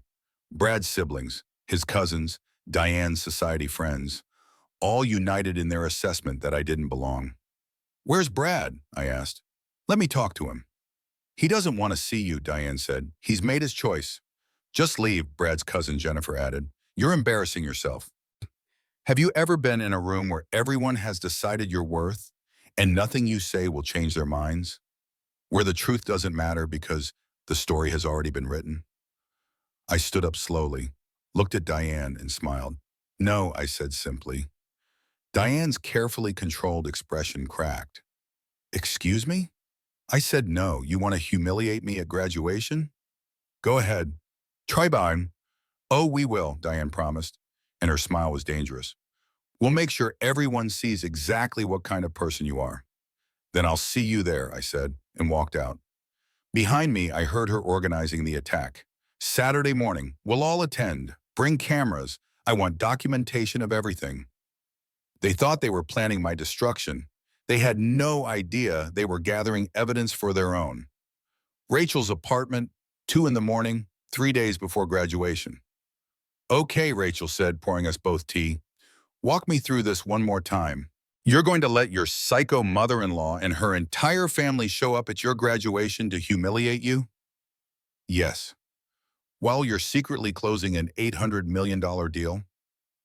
Brad's siblings, his cousins, Diane's society friends, all united in their assessment that I didn't belong. "Where's Brad?" I asked. "Let me talk to him." "He doesn't want to see you," Diane said. "He's made his choice." "Just leave," Brad's cousin Jennifer added. "You're embarrassing yourself." Have you ever been in a room where everyone has decided your worth and nothing you say will change their minds? Where the truth doesn't matter because the story has already been written? I stood up slowly, looked at Diane and smiled. "No," I said simply. Diane's carefully controlled expression cracked. Excuse me? I said no. You want to humiliate me at graduation? Go ahead. Try buying. Oh, we will, Diane promised, and her smile was dangerous. We'll make sure everyone sees exactly what kind of person you are. Then I'll see you there, I said, and walked out. Behind me, I heard her organizing the attack. Saturday morning, we'll all attend. Bring cameras. I want documentation of everything. They thought they were planning my destruction. They had no idea they were gathering evidence for their own. Rachel's apartment, 2 in the morning, 3 days before graduation. Okay, Rachel said, pouring us both tea. Walk me through this one more time. You're going to let your psycho mother-in-law and her entire family show up at your graduation to humiliate you? Yes. While you're secretly closing an $800 million deal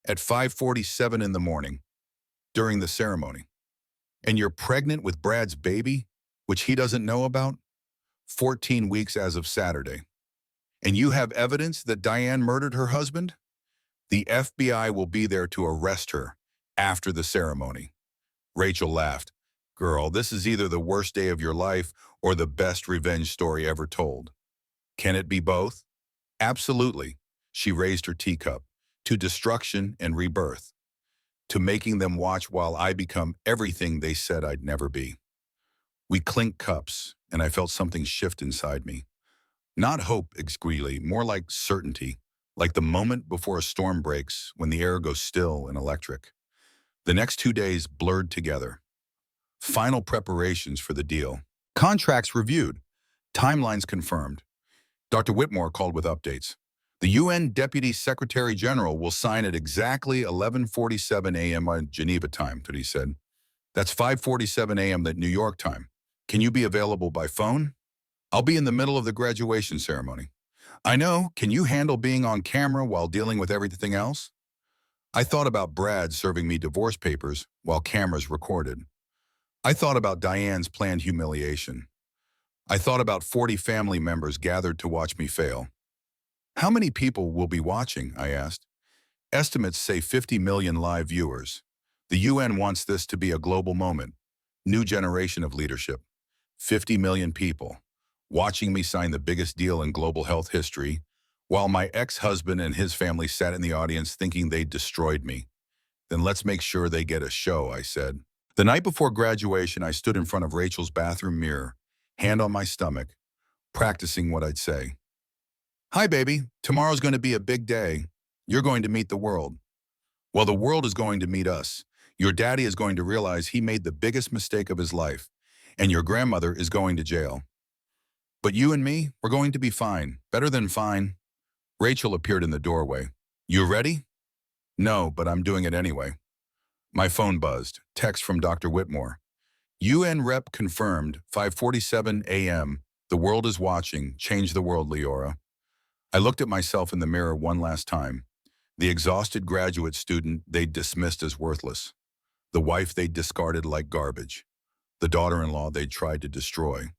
at 5:47 in the morning during the ceremony. And you're pregnant with Brad's baby, which he doesn't know about, 14 weeks as of Saturday. And you have evidence that Diane murdered her husband? The FBI will be there to arrest her after the ceremony. Rachel laughed. Girl, this is either the worst day of your life or the best revenge story ever told. Can it be both? Absolutely. She raised her teacup. To destruction and rebirth. To making them watch while I become everything they said I'd never be. We clinked cups, and I felt something shift inside me. Not hope, Greeley, more like certainty, like the moment before a storm breaks when the air goes still and electric. The next 2 days blurred together. Final preparations for the deal. Contracts reviewed. Timelines confirmed. Dr. Whitmore called with updates. The UN Deputy Secretary General will sign at exactly 11:47 a.m. on Geneva time, he said. That's 5:47 a.m. at New York time. Can you be available by phone? I'll be in the middle of the graduation ceremony. I know. Can you handle being on camera while dealing with everything else? I thought about Brad serving me divorce papers while cameras recorded. I thought about Diane's planned humiliation. I thought about 40 family members gathered to watch me fail. How many people will be watching, I asked. Estimates say 50 million live viewers. The UN wants this to be a global moment. New generation of leadership. 50 million people watching me sign the biggest deal in global health history, while my ex-husband and his family sat in the audience thinking they'd destroyed me. Then let's make sure they get a show, I said. The night before graduation, I stood in front of Rachel's bathroom mirror, hand on my stomach, practicing what I'd say. Hi, baby. Tomorrow's going to be a big day. You're going to meet the world. Well, the world is going to meet us. Your daddy is going to realize he made the biggest mistake of his life, and your grandmother is going to jail. But you and me, we're going to be fine. Better than fine. Rachel appeared in the doorway. You ready? No, but I'm doing it anyway. My phone buzzed. Text from Dr. Whitmore. UN rep confirmed, 5:47 a.m. The world is watching. Change the world, Leora. I looked at myself in the mirror one last time. The exhausted graduate student they'd dismissed as worthless. The wife they'd discarded like garbage. The daughter-in-law they'd tried to destroy.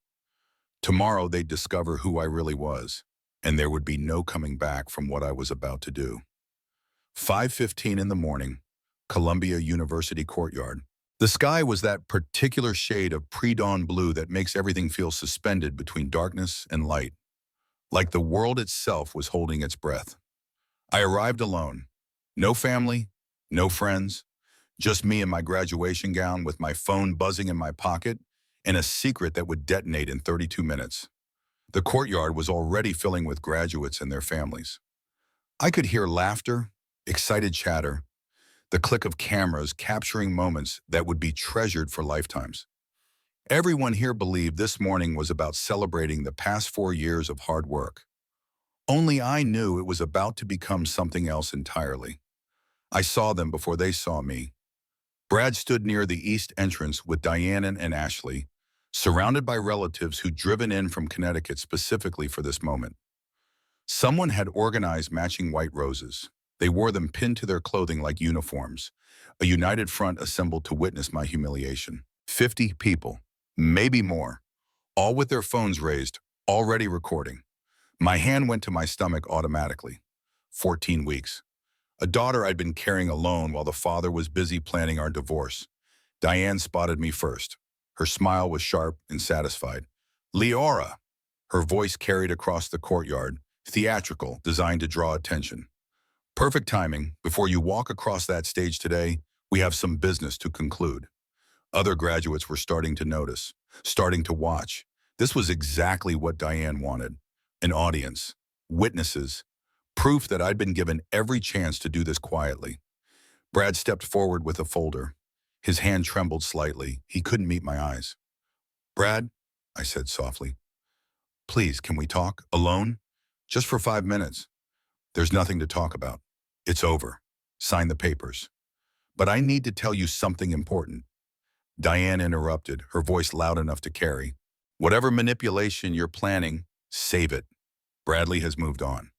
Tomorrow they'd discover who I really was, and there would be no coming back from what I was about to do. 5:15 in the morning, Columbia University courtyard. The sky was that particular shade of pre-dawn blue that makes everything feel suspended between darkness and light, like the world itself was holding its breath. I arrived alone. No family, no friends, just me in my graduation gown with my phone buzzing in my pocket and a secret that would detonate in 32 minutes. The courtyard was already filling with graduates and their families. I could hear laughter, excited chatter, the click of cameras capturing moments that would be treasured for lifetimes. Everyone here believed this morning was about celebrating the past 4 years of hard work. Only I knew it was about to become something else entirely. I saw them before they saw me. Brad stood near the east entrance with Diane and Ashley, surrounded by relatives who'd driven in from Connecticut specifically for this moment. Someone had organized matching white roses. They wore them pinned to their clothing like uniforms, a united front assembled to witness my humiliation. 50 people, maybe more, all with their phones raised, already recording. My hand went to my stomach automatically. 14 weeks. a daughter I'd been carrying alone while the father was busy planning our divorce. Diane spotted me first. Her smile was sharp and satisfied. Leora! Her voice carried across the courtyard, theatrical, designed to draw attention. Perfect timing. Before you walk across that stage today, we have some business to conclude. Other graduates were starting to notice, starting to watch. This was exactly what Diane wanted. An audience, witnesses, proof that I'd been given every chance to do this quietly. Brad stepped forward with a folder. His hand trembled slightly. He couldn't meet my eyes. Brad, I said softly, please, can we talk? Alone? Just for 5 minutes. There's nothing to talk about. It's over. Sign the papers. But I need to tell you something important. Diane interrupted, her voice loud enough to carry. Whatever manipulation you're planning, save it. Bradley has moved on.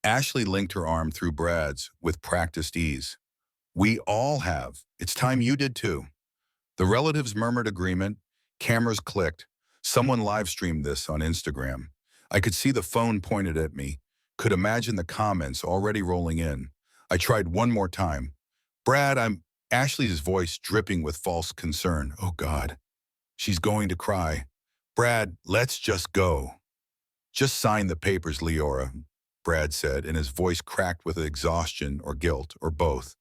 Ashley linked her arm through Brad's with practiced ease. We all have. It's time you did too. The relatives murmured agreement. Cameras clicked. Someone live-streamed this on Instagram. I could see the phone pointed at me, could imagine the comments already rolling in. I tried one more time. Brad, Ashley's voice dripping with false concern. Oh God, she's going to cry. Brad, let's just go. Just sign the papers, Leora, Brad said, and his voice cracked with exhaustion or guilt, or both.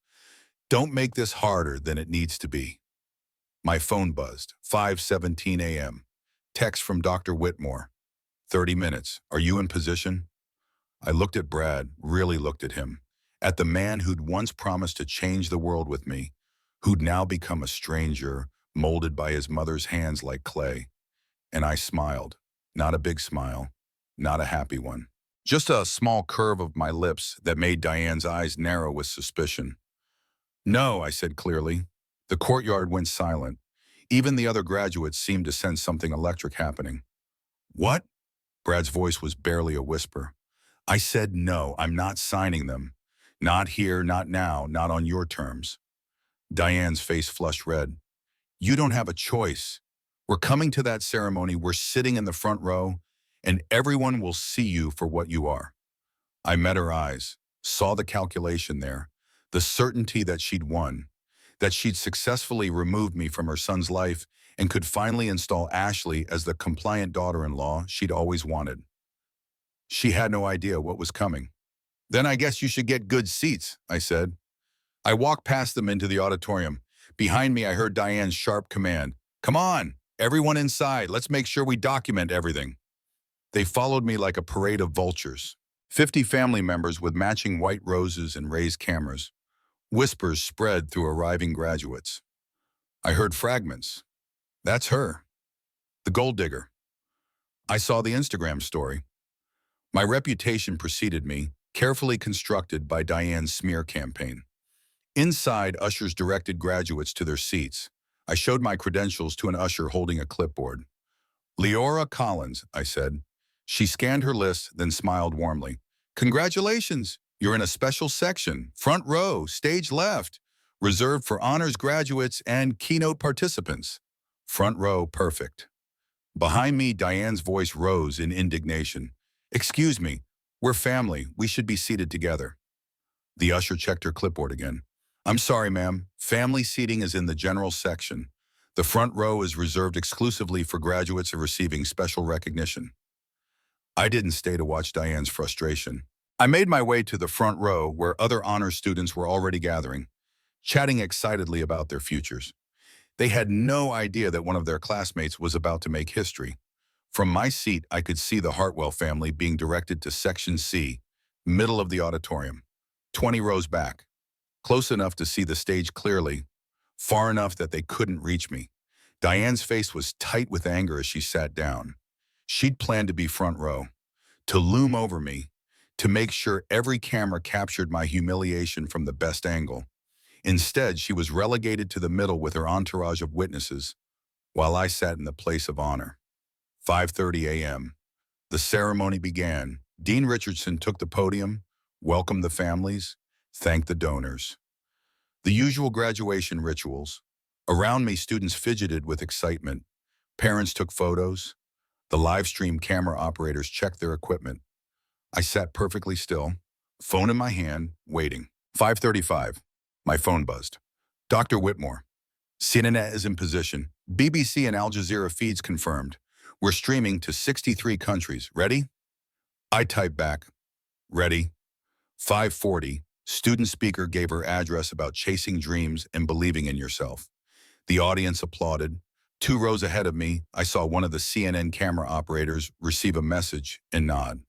Don't make this harder than it needs to be. My phone buzzed, 5:17 a.m. Text from Dr. Whitmore. 30 minutes. Are you in position? I looked at Brad, really looked at him, at the man who'd once promised to change the world with me, who'd now become a stranger, molded by his mother's hands like clay. And I smiled. Not a big smile, not a happy one. Just a small curve of my lips that made Diane's eyes narrow with suspicion. No, I said clearly. The courtyard went silent. Even the other graduates seemed to sense something electric happening. What? Brad's voice was barely a whisper. I said no, I'm not signing them. Not here, not now, not on your terms. Diane's face flushed red. You don't have a choice. We're coming to that ceremony, we're sitting in the front row, and everyone will see you for what you are. I met her eyes, saw the calculation there, the certainty that she'd won, that she'd successfully removed me from her son's life and could finally install Ashley as the compliant daughter-in-law she'd always wanted. She had no idea what was coming. Then I guess you should get good seats, I said. I walked past them into the auditorium. Behind me, I heard Diane's sharp command. Come on, everyone inside, let's make sure we document everything. They followed me like a parade of vultures. 50 family members with matching white roses and raised cameras. Whispers spread through arriving graduates. I heard fragments. That's her. The gold digger. I saw the Instagram story. My reputation preceded me, carefully constructed by Diane's smear campaign. Inside, ushers directed graduates to their seats. I showed my credentials to an usher holding a clipboard. Leora Collins, I said. She scanned her list, then smiled warmly. Congratulations! You're in a special section, front row, stage left, reserved for honors graduates and keynote participants. Front row, perfect. Behind me, Diane's voice rose in indignation. Excuse me, we're family. We should be seated together. The usher checked her clipboard again. I'm sorry, ma'am. Family seating is in the general section. The front row is reserved exclusively for graduates receiving special recognition. I didn't stay to watch Diane's frustration. I made my way to the front row where other honors students were already gathering, chatting excitedly about their futures. They had no idea that one of their classmates was about to make history. From my seat, I could see the Hartwell family being directed to Section C, middle of the auditorium, 20 rows back, close enough to see the stage clearly, far enough that they couldn't reach me. Diane's face was tight with anger as she sat down. She'd planned to be front row, to loom over me, to make sure every camera captured my humiliation from the best angle. Instead, she was relegated to the middle with her entourage of witnesses, while I sat in the place of honor. 5:30 a.m. The ceremony began. Dean Richardson took the podium, welcomed the families, thanked the donors. The usual graduation rituals. Around me, students fidgeted with excitement. Parents took photos. The live stream camera operators checked their equipment. I sat perfectly still, phone in my hand, waiting. 5:35. My phone buzzed. Dr. Whitmore. CNN is in position. BBC and Al Jazeera feeds confirmed. We're streaming to 63 countries. Ready? I typed back. Ready. 5:40. Student speaker gave her address about chasing dreams and believing in yourself. The audience applauded. 2 rows ahead of me, I saw one of the CNN camera operators receive a message and nod.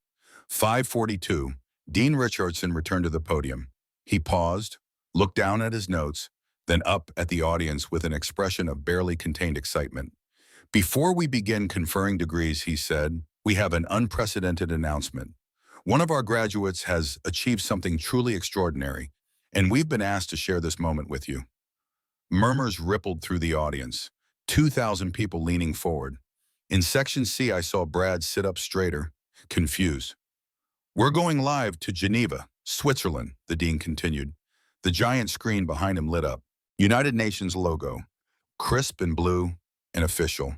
5:42. Dean Richardson returned to the podium. He paused, looked down at his notes, then up at the audience with an expression of barely contained excitement. Before we begin conferring degrees, he said, we have an unprecedented announcement. One of our graduates has achieved something truly extraordinary, and we've been asked to share this moment with you. Murmurs rippled through the audience, 2,000 people leaning forward. In Section C, I saw Brad sit up straighter, confused. We're going live to Geneva, Switzerland, the dean continued. The giant screen behind him lit up. United Nations logo, crisp and blue and official.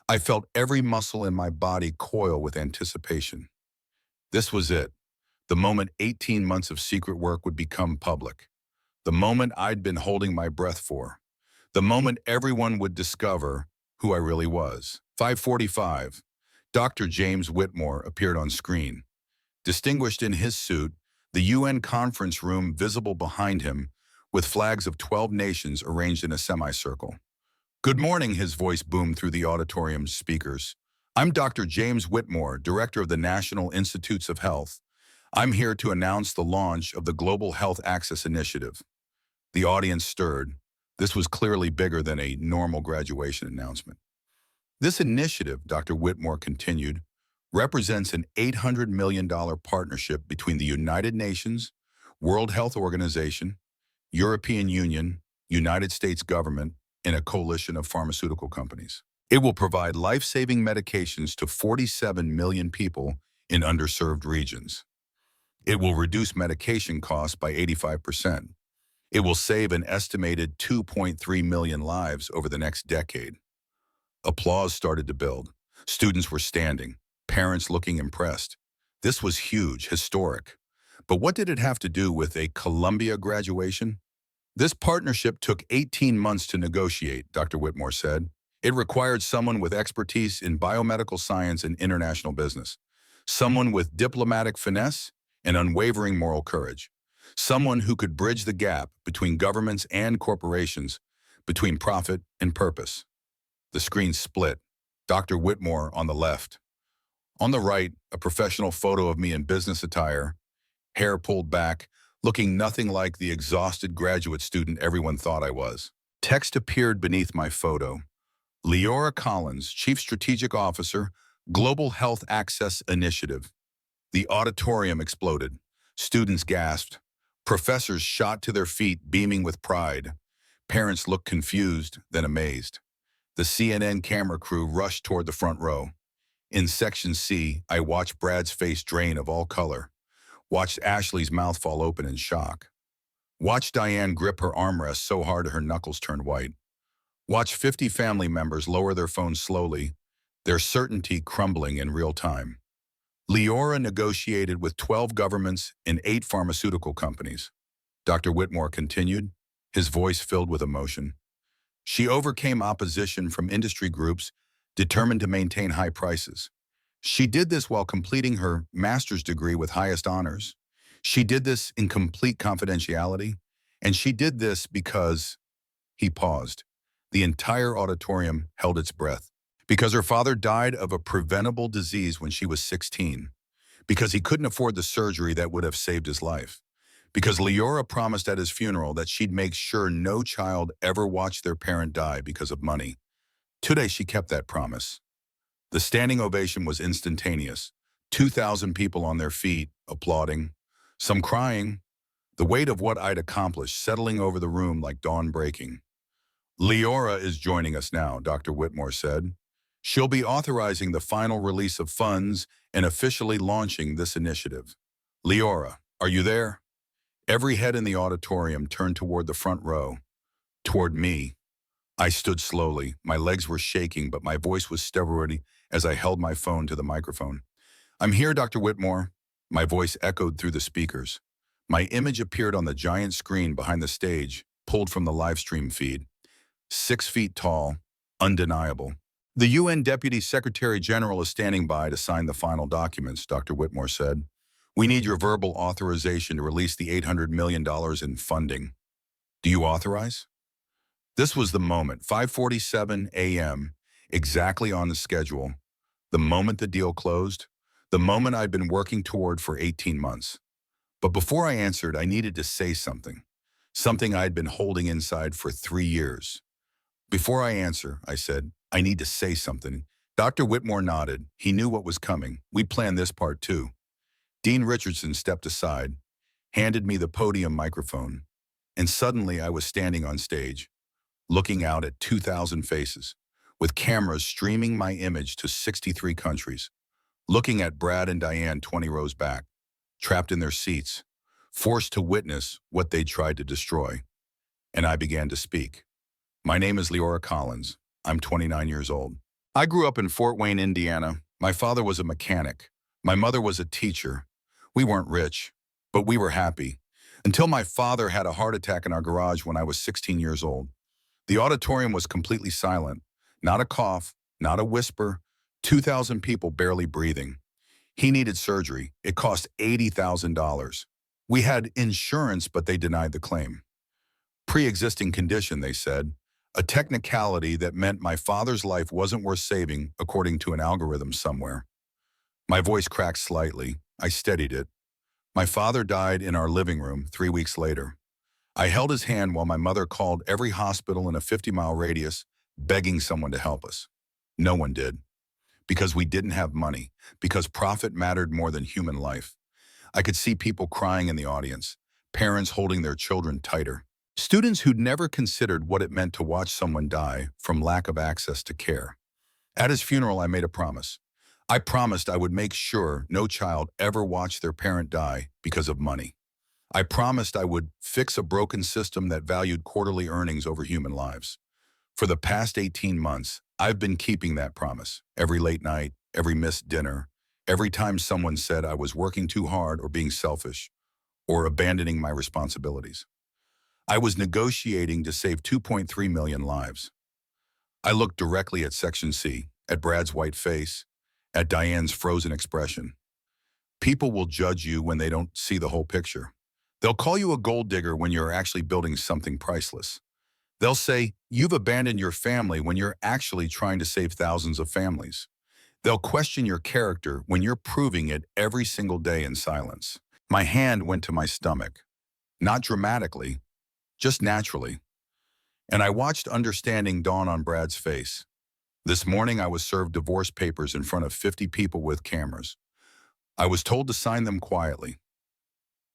I felt every muscle in my body coil with anticipation. This was it, the moment 18 months of secret work would become public. The moment I'd been holding my breath for. The moment everyone would discover who I really was. 5:45. Dr. James Whitmore appeared on screen. Distinguished in his suit, the UN conference room visible behind him, with flags of 12 nations arranged in a semicircle. Good morning, his voice boomed through the auditorium's speakers. I'm Dr. James Whitmore, Director of the National Institutes of Health. I'm here to announce the launch of the Global Health Access Initiative. The audience stirred. This was clearly bigger than a normal graduation announcement. This initiative, Dr. Whitmore continued, represents an $800 million partnership between the United Nations, World Health Organization, European Union, United States government, and a coalition of pharmaceutical companies. It will provide life-saving medications to 47 million people in underserved regions. It will reduce medication costs by 85%. It will save an estimated 2.3 million lives over the next decade. Applause started to build. Students were standing, parents looking impressed. This was huge, historic. But what did it have to do with a Columbia graduation? This partnership took 18 months to negotiate, Dr. Whitmore said. It required someone with expertise in biomedical science and international business, someone with diplomatic finesse and unwavering moral courage, someone who could bridge the gap between governments and corporations, between profit and purpose. The screen split, Dr. Whitmore on the left. On the right, a professional photo of me in business attire, hair pulled back, looking nothing like the exhausted graduate student everyone thought I was. Text appeared beneath my photo. Leora Collins, Chief Strategic Officer, Global Health Access Initiative. The auditorium exploded. Students gasped. Professors shot to their feet, beaming with pride. Parents looked confused, then amazed. The CNN camera crew rushed toward the front row. In Section C, I watched Brad's face drain of all color. Watched Ashley's mouth fall open in shock. Watched Diane grip her armrest so hard her knuckles turned white. Watched 50 family members lower their phones slowly, their certainty crumbling in real time. Leora negotiated with 12 governments and 8 pharmaceutical companies. Dr. Whitmore continued, his voice filled with emotion. She overcame opposition from industry groups determined to maintain high prices. She did this while completing her master's degree with highest honors. She did this in complete confidentiality, and she did this because... He paused. The entire auditorium held its breath. Because her father died of a preventable disease when she was 16. Because he couldn't afford the surgery that would have saved his life. Because Leora promised at his funeral that she'd make sure no child ever watched their parent die because of money. Today she kept that promise. The standing ovation was instantaneous. 2,000 people on their feet, applauding, some crying, the weight of what I'd accomplished settling over the room like dawn breaking. Leora is joining us now, Dr. Whitmore said. She'll be authorizing the final release of funds and officially launching this initiative. Leora, are you there? Every head in the auditorium turned toward the front row, toward me. I stood slowly. My legs were shaking, but my voice was steady as I held my phone to the microphone. I'm here, Dr. Whitmore. My voice echoed through the speakers. My image appeared on the giant screen behind the stage, pulled from the live stream feed. 6 feet tall, undeniable. The UN Deputy Secretary General is standing by to sign the final documents, Dr. Whitmore said. We need your verbal authorization to release the $800 million in funding. Do you authorize? This was the moment, 5:47 a.m., exactly on the schedule. The moment the deal closed, the moment I'd been working toward for 18 months. But before I answered, I needed to say something. Something I'd been holding inside for 3 years. Before I answer, I said, I need to say something. Dr. Whitmore nodded. He knew what was coming. We planned this part too. Dean Richardson stepped aside, handed me the podium microphone, and suddenly I was standing on stage, looking out at 2,000 faces, with cameras streaming my image to 63 countries, looking at Brad and Diane 20 rows back, trapped in their seats, forced to witness what they'd tried to destroy. And I began to speak. My name is Leora Collins. I'm 29 years old. I grew up in Fort Wayne, Indiana. My father was a mechanic. My mother was a teacher. We weren't rich, but we were happy. Until my father had a heart attack in our garage when I was 16 years old. The auditorium was completely silent. Not a cough, not a whisper. 2,000 people barely breathing. He needed surgery. It cost $80,000. We had insurance, but they denied the claim. Pre-existing condition, they said. A technicality that meant my father's life wasn't worth saving according to an algorithm somewhere. My voice cracked slightly. I steadied it. My father died in our living room 3 weeks later. I held his hand while my mother called every hospital in a 50-mile radius, begging someone to help us. No one did. Because we didn't have money. Because profit mattered more than human life. I could see people crying in the audience, parents holding their children tighter. Students who'd never considered what it meant to watch someone die from lack of access to care. At his funeral, I made a promise. I promised I would make sure no child ever watched their parent die because of money. I promised I would fix a broken system that valued quarterly earnings over human lives. For the past 18 months, I've been keeping that promise. Every late night, every missed dinner, every time someone said I was working too hard or being selfish or abandoning my responsibilities. I was negotiating to save 2.3 million lives. I looked directly at Section C, at Brad's white face, at Diane's frozen expression. People will judge you when they don't see the whole picture. They'll call you a gold digger when you're actually building something priceless. They'll say, you've abandoned your family when you're actually trying to save thousands of families. They'll question your character when you're proving it every single day in silence. My hand went to my stomach. Not dramatically, just naturally. And I watched understanding dawn on Brad's face. This morning I was served divorce papers in front of 50 people with cameras. I was told to sign them quietly,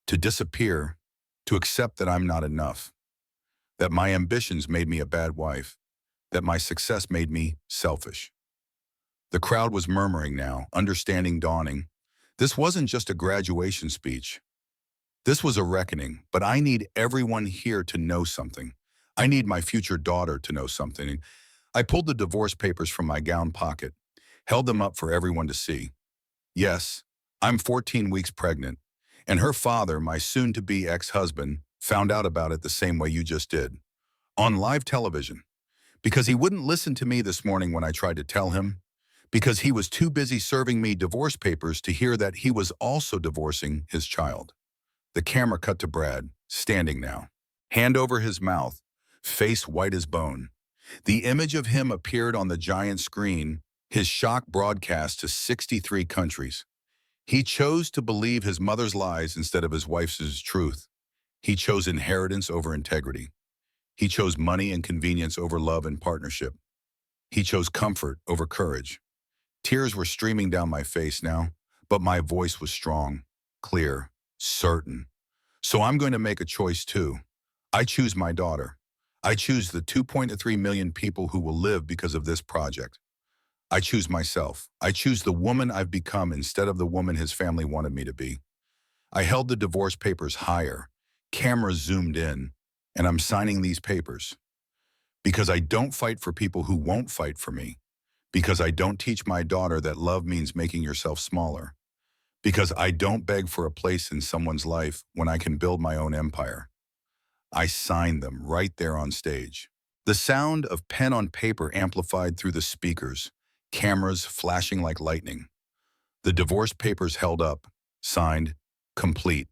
to disappear, to accept that I'm not enough, that my ambitions made me a bad wife, that my success made me selfish. The crowd was murmuring now, understanding dawning. This wasn't just a graduation speech. This was a reckoning, but I need everyone here to know something. I need my future daughter to know something. I pulled the divorce papers from my gown pocket, held them up for everyone to see. Yes, I'm 14 weeks pregnant, and her father, my soon-to-be ex-husband, found out about it the same way you just did, on live television, because he wouldn't listen to me this morning when I tried to tell him, because he was too busy serving me divorce papers to hear that he was also divorcing his child. The camera cut to Brad, standing now, hand over his mouth, face white as bone. The image of him appeared on the giant screen, his shock broadcast to 63 countries. He chose to believe his mother's lies instead of his wife's truth. He chose inheritance over integrity. He chose money and convenience over love and partnership. He chose comfort over courage. Tears were streaming down my face now, but my voice was strong, clear, certain. So I'm going to make a choice too. I choose my daughter. I choose the 2.3 million people who will live because of this project. I choose myself. I choose the woman I've become instead of the woman his family wanted me to be. I held the divorce papers higher. Cameras zoomed in, and I'm signing these papers. Because I don't fight for people who won't fight for me. Because I don't teach my daughter that love means making yourself smaller. Because I don't beg for a place in someone's life when I can build my own empire. I signed them right there on stage. The sound of pen on paper amplified through the speakers, cameras flashing like lightning. The divorce papers held up, signed, complete.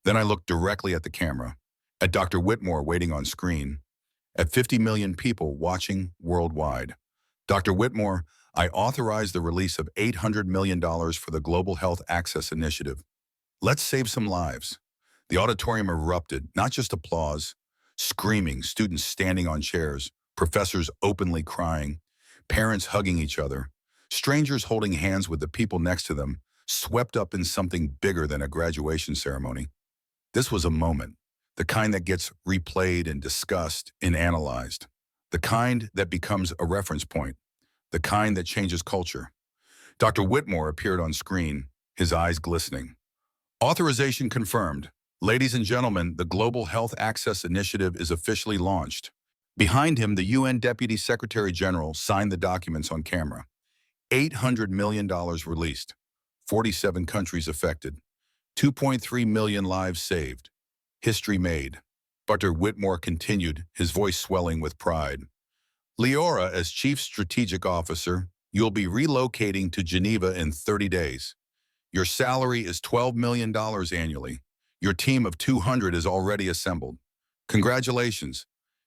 Then I looked directly at the camera, at Dr. Whitmore waiting on screen, at 50 million people watching worldwide. Dr. Whitmore, I authorized the release of $800 million for the Global Health Access Initiative. Let's save some lives. The auditorium erupted, not just applause, screaming, students standing on chairs, professors openly crying, parents hugging each other, strangers holding hands with the people next to them, swept up in something bigger than a graduation ceremony. This was a moment, the kind that gets replayed and discussed and analyzed, the kind that becomes a reference point, the kind that changes culture. Dr. Whitmore appeared on screen, his eyes glistening. Authorization confirmed. Ladies and gentlemen, the Global Health Access Initiative is officially launched. Behind him, the UN Deputy Secretary General signed the documents on camera. $800 million released, 47 countries affected, 2.3 million lives saved. History made. Dr. Whitmore continued, his voice swelling with pride. Leora, as Chief Strategic Officer, you'll be relocating to Geneva in 30 days. Your salary is $12 million annually. Your team of 200 is already assembled. Congratulations.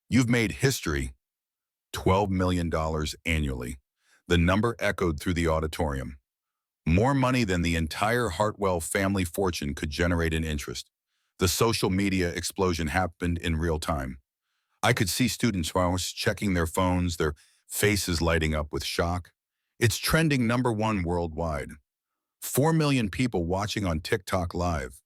You've made history. $12 million annually. The number echoed through the auditorium. More money than the entire Hartwell family fortune could generate in interest. The social media explosion happened in real time. I could see students checking their phones, their faces lighting up with shock. It's trending #1 worldwide. 4 million people watching on TikTok Live.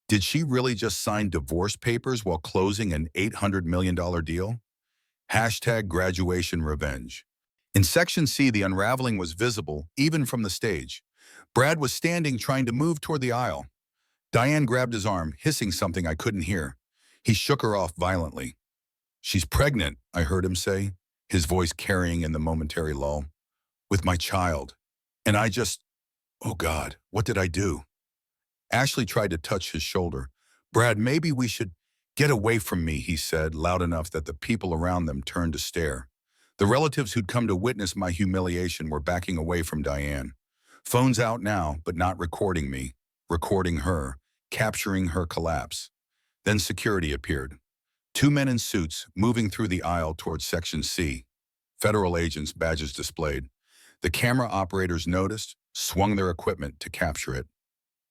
Did she really just sign divorce papers while closing an $800 million deal? Hashtag graduation revenge. In Section C, the unraveling was visible, even from the stage. Brad was standing trying to move toward the aisle. Diane grabbed his arm, hissing something I couldn't hear. He shook her off violently. She's pregnant, I heard him say, his voice carrying in the momentary lull. With my child. And oh God, what did I do? Ashley tried to touch his shoulder. Brad, maybe we should get away from me, he said, loud enough that the people around them turned to stare. The relatives who'd come to witness my humiliation were backing away from Diane. Phones out now, but not recording me, recording her, capturing her collapse. Then security appeared. 2 men in suits moving through the aisle towards Section C. Federal agents, badges displayed. The camera operators noticed, swung their equipment to capture it.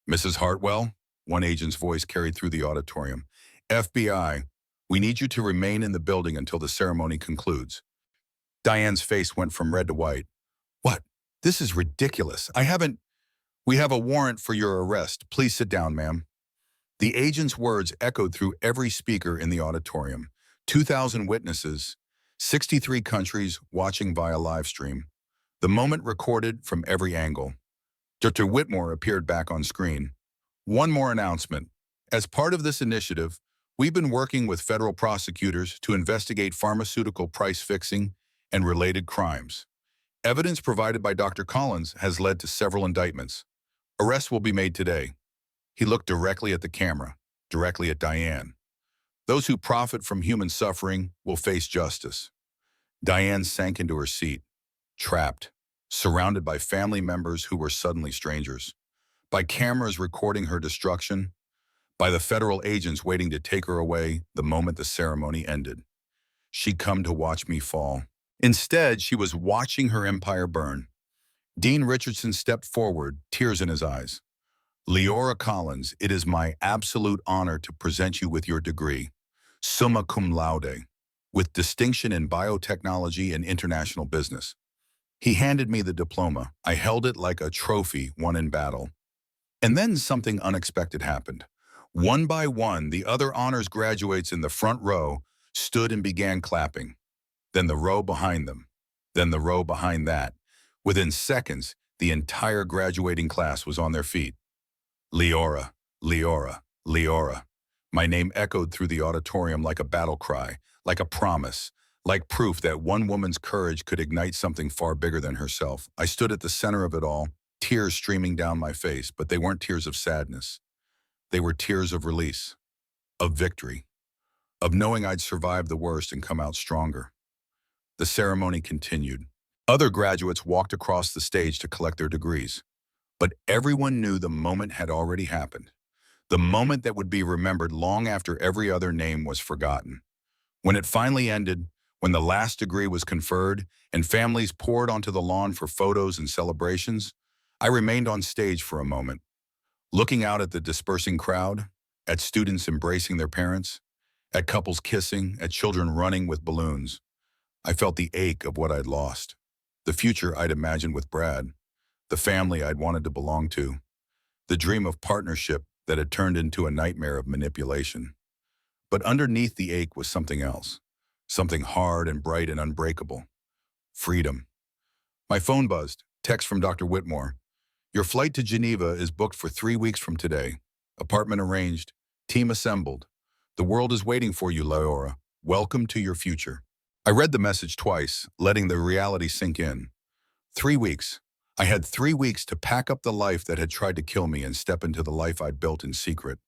Mrs. Hartwell, one agent's voice carried through the auditorium. FBI, we need you to remain in the building until the ceremony concludes. Diane's face went from red to white. What? This is ridiculous. We have a warrant for your arrest. Please sit down, ma'am. The agent's words echoed through every speaker in the auditorium. 2,000 witnesses, 63 countries watching via live stream. The moment recorded from every angle. Dr. Whitmore appeared back on screen. One more announcement. As part of this initiative, we've been working with federal prosecutors to investigate pharmaceutical price fixing and related crimes. Evidence provided by Dr. Collins has led to several indictments. Arrests will be made today. He looked directly at the camera, directly at Diane. Those who profit from human suffering will face justice. Diane sank into her seat, trapped, surrounded by family members who were suddenly strangers, by cameras recording her destruction, by the federal agents waiting to take her away the moment the ceremony ended. She'd come to watch me fall. Instead, she was watching her empire burn. Dean Richardson stepped forward, tears in his eyes. Leora Collins, it is my absolute honor to present you with your degree, summa cum laude, with distinction in biotechnology and international business. He handed me the diploma. I held it like a trophy won in battle. And then something unexpected happened. One by one, the other honors graduates in the front row stood and began clapping. Then the row behind them. Then the row behind that. Within seconds, the entire graduating class was on their feet. Leora, Leora, Leora. My name echoed through the auditorium like a battle cry, like a promise, like proof that one woman's courage could ignite something far bigger than herself. I stood at the center of it all, tears streaming down my face, but they weren't tears of sadness. They were tears of release, of victory, of knowing I'd survived the worst and come out stronger. The ceremony continued. Other graduates walked across the stage to collect their degrees, but everyone knew the moment had already happened. The moment that would be remembered long after every other name was forgotten. When it finally ended, when the last degree was conferred and families poured onto the lawn for photos and celebrations, I remained on stage for a moment, looking out at the dispersing crowd, at students embracing their parents, at couples kissing, at children running with balloons. I felt the ache of what I'd lost, the future I'd imagined with Brad, the family I'd wanted to belong to, the dream of partnership that had turned into a nightmare of manipulation. But underneath the ache was something else, something hard and bright and unbreakable. Freedom. My phone buzzed. Text from Dr. Whitmore. Your flight to Geneva is booked for 3 weeks from today. Apartment arranged. Team assembled. The world is waiting for you, Laura. Welcome to your future. I read the message twice, letting the reality sink in. 3 weeks. I had 3 weeks to pack up the life that had tried to kill me and step into the life I'd built in secret.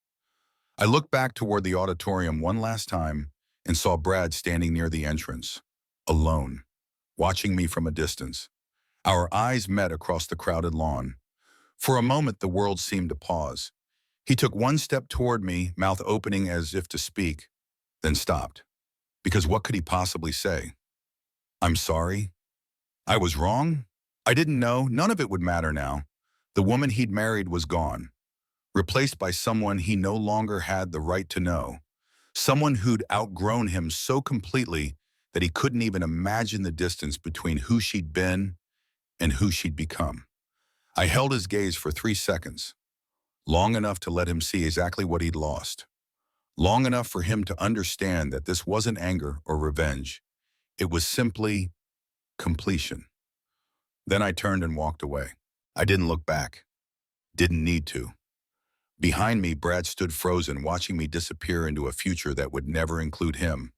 I looked back toward the auditorium one last time and saw Brad standing near the entrance, alone, watching me from a distance. Our eyes met across the crowded lawn. For a moment, the world seemed to pause. He took one step toward me, mouth opening as if to speak, then stopped. Because what could he possibly say? I'm sorry. I was wrong? I didn't know. None of it would matter now. The woman he'd married was gone, replaced by someone he no longer had the right to know. Someone who'd outgrown him so completely that he couldn't even imagine the distance between who she'd been and who she'd become. I held his gaze for 3 seconds, long enough to let him see exactly what he'd lost, long enough for him to understand that this wasn't anger or revenge. It was simply completion. Then I turned and walked away. I didn't look back. Didn't need to. Behind me, Brad stood frozen, watching me disappear into a future that would never include him.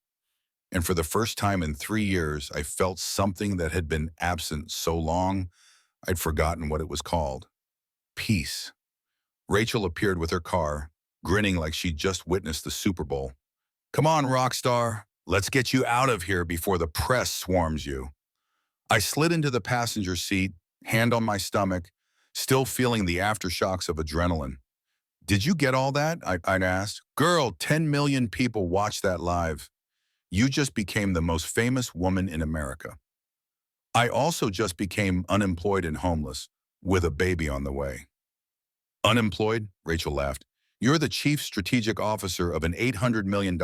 And for the first time in 3 years, I felt something that had been absent so long, I'd forgotten what it was called. Peace. Rachel appeared with her car, grinning like she'd just witnessed the Super Bowl. Come on, rock star. Let's get you out of here before the press swarms you. I slid into the passenger seat, hand on my stomach, still feeling the aftershocks of adrenaline. Did you get all that? I'd asked. Girl, 10 million people watched that live. You just became the most famous woman in America. I also just became unemployed and homeless, with a baby on the way. Unemployed? Rachel laughed. You're the chief strategic officer of an $800 million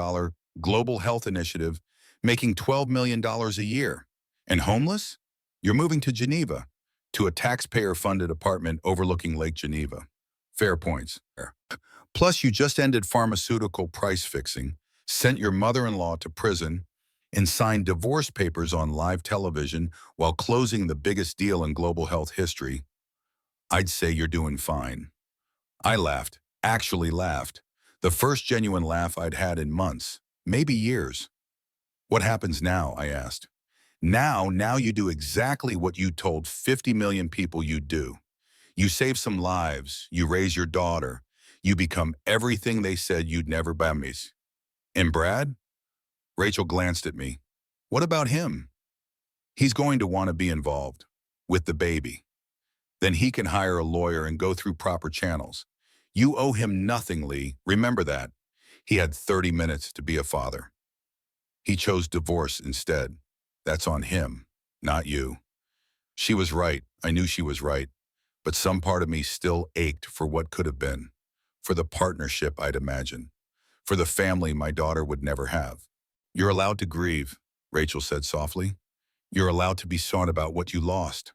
global health initiative, making $12 million a year. And homeless? You're moving to Geneva, to a taxpayer-funded apartment overlooking Lake Geneva. Fair points. Plus, you just ended pharmaceutical price fixing, sent your mother-in-law to prison, and signed divorce papers on live television while closing the biggest deal in global health history. I'd say you're doing fine. I laughed, actually laughed. The first genuine laugh I'd had in months, maybe years. What happens now? I asked. Now you do exactly what you told 50 million people you'd do. You save some lives, you raise your daughter, you become everything they said you'd never be. And Brad? Rachel glanced at me. What about him? He's going to want to be involved, with the baby. Then he can hire a lawyer and go through proper channels. You owe him nothing, Lee. Remember that. He had 30 minutes to be a father. He chose divorce instead. That's on him, not you. She was right. I knew she was right. But some part of me still ached for what could have been, for the partnership I'd imagined, for the family my daughter would never have. You're allowed to grieve, Rachel said softly. You're allowed to be sad about what you lost.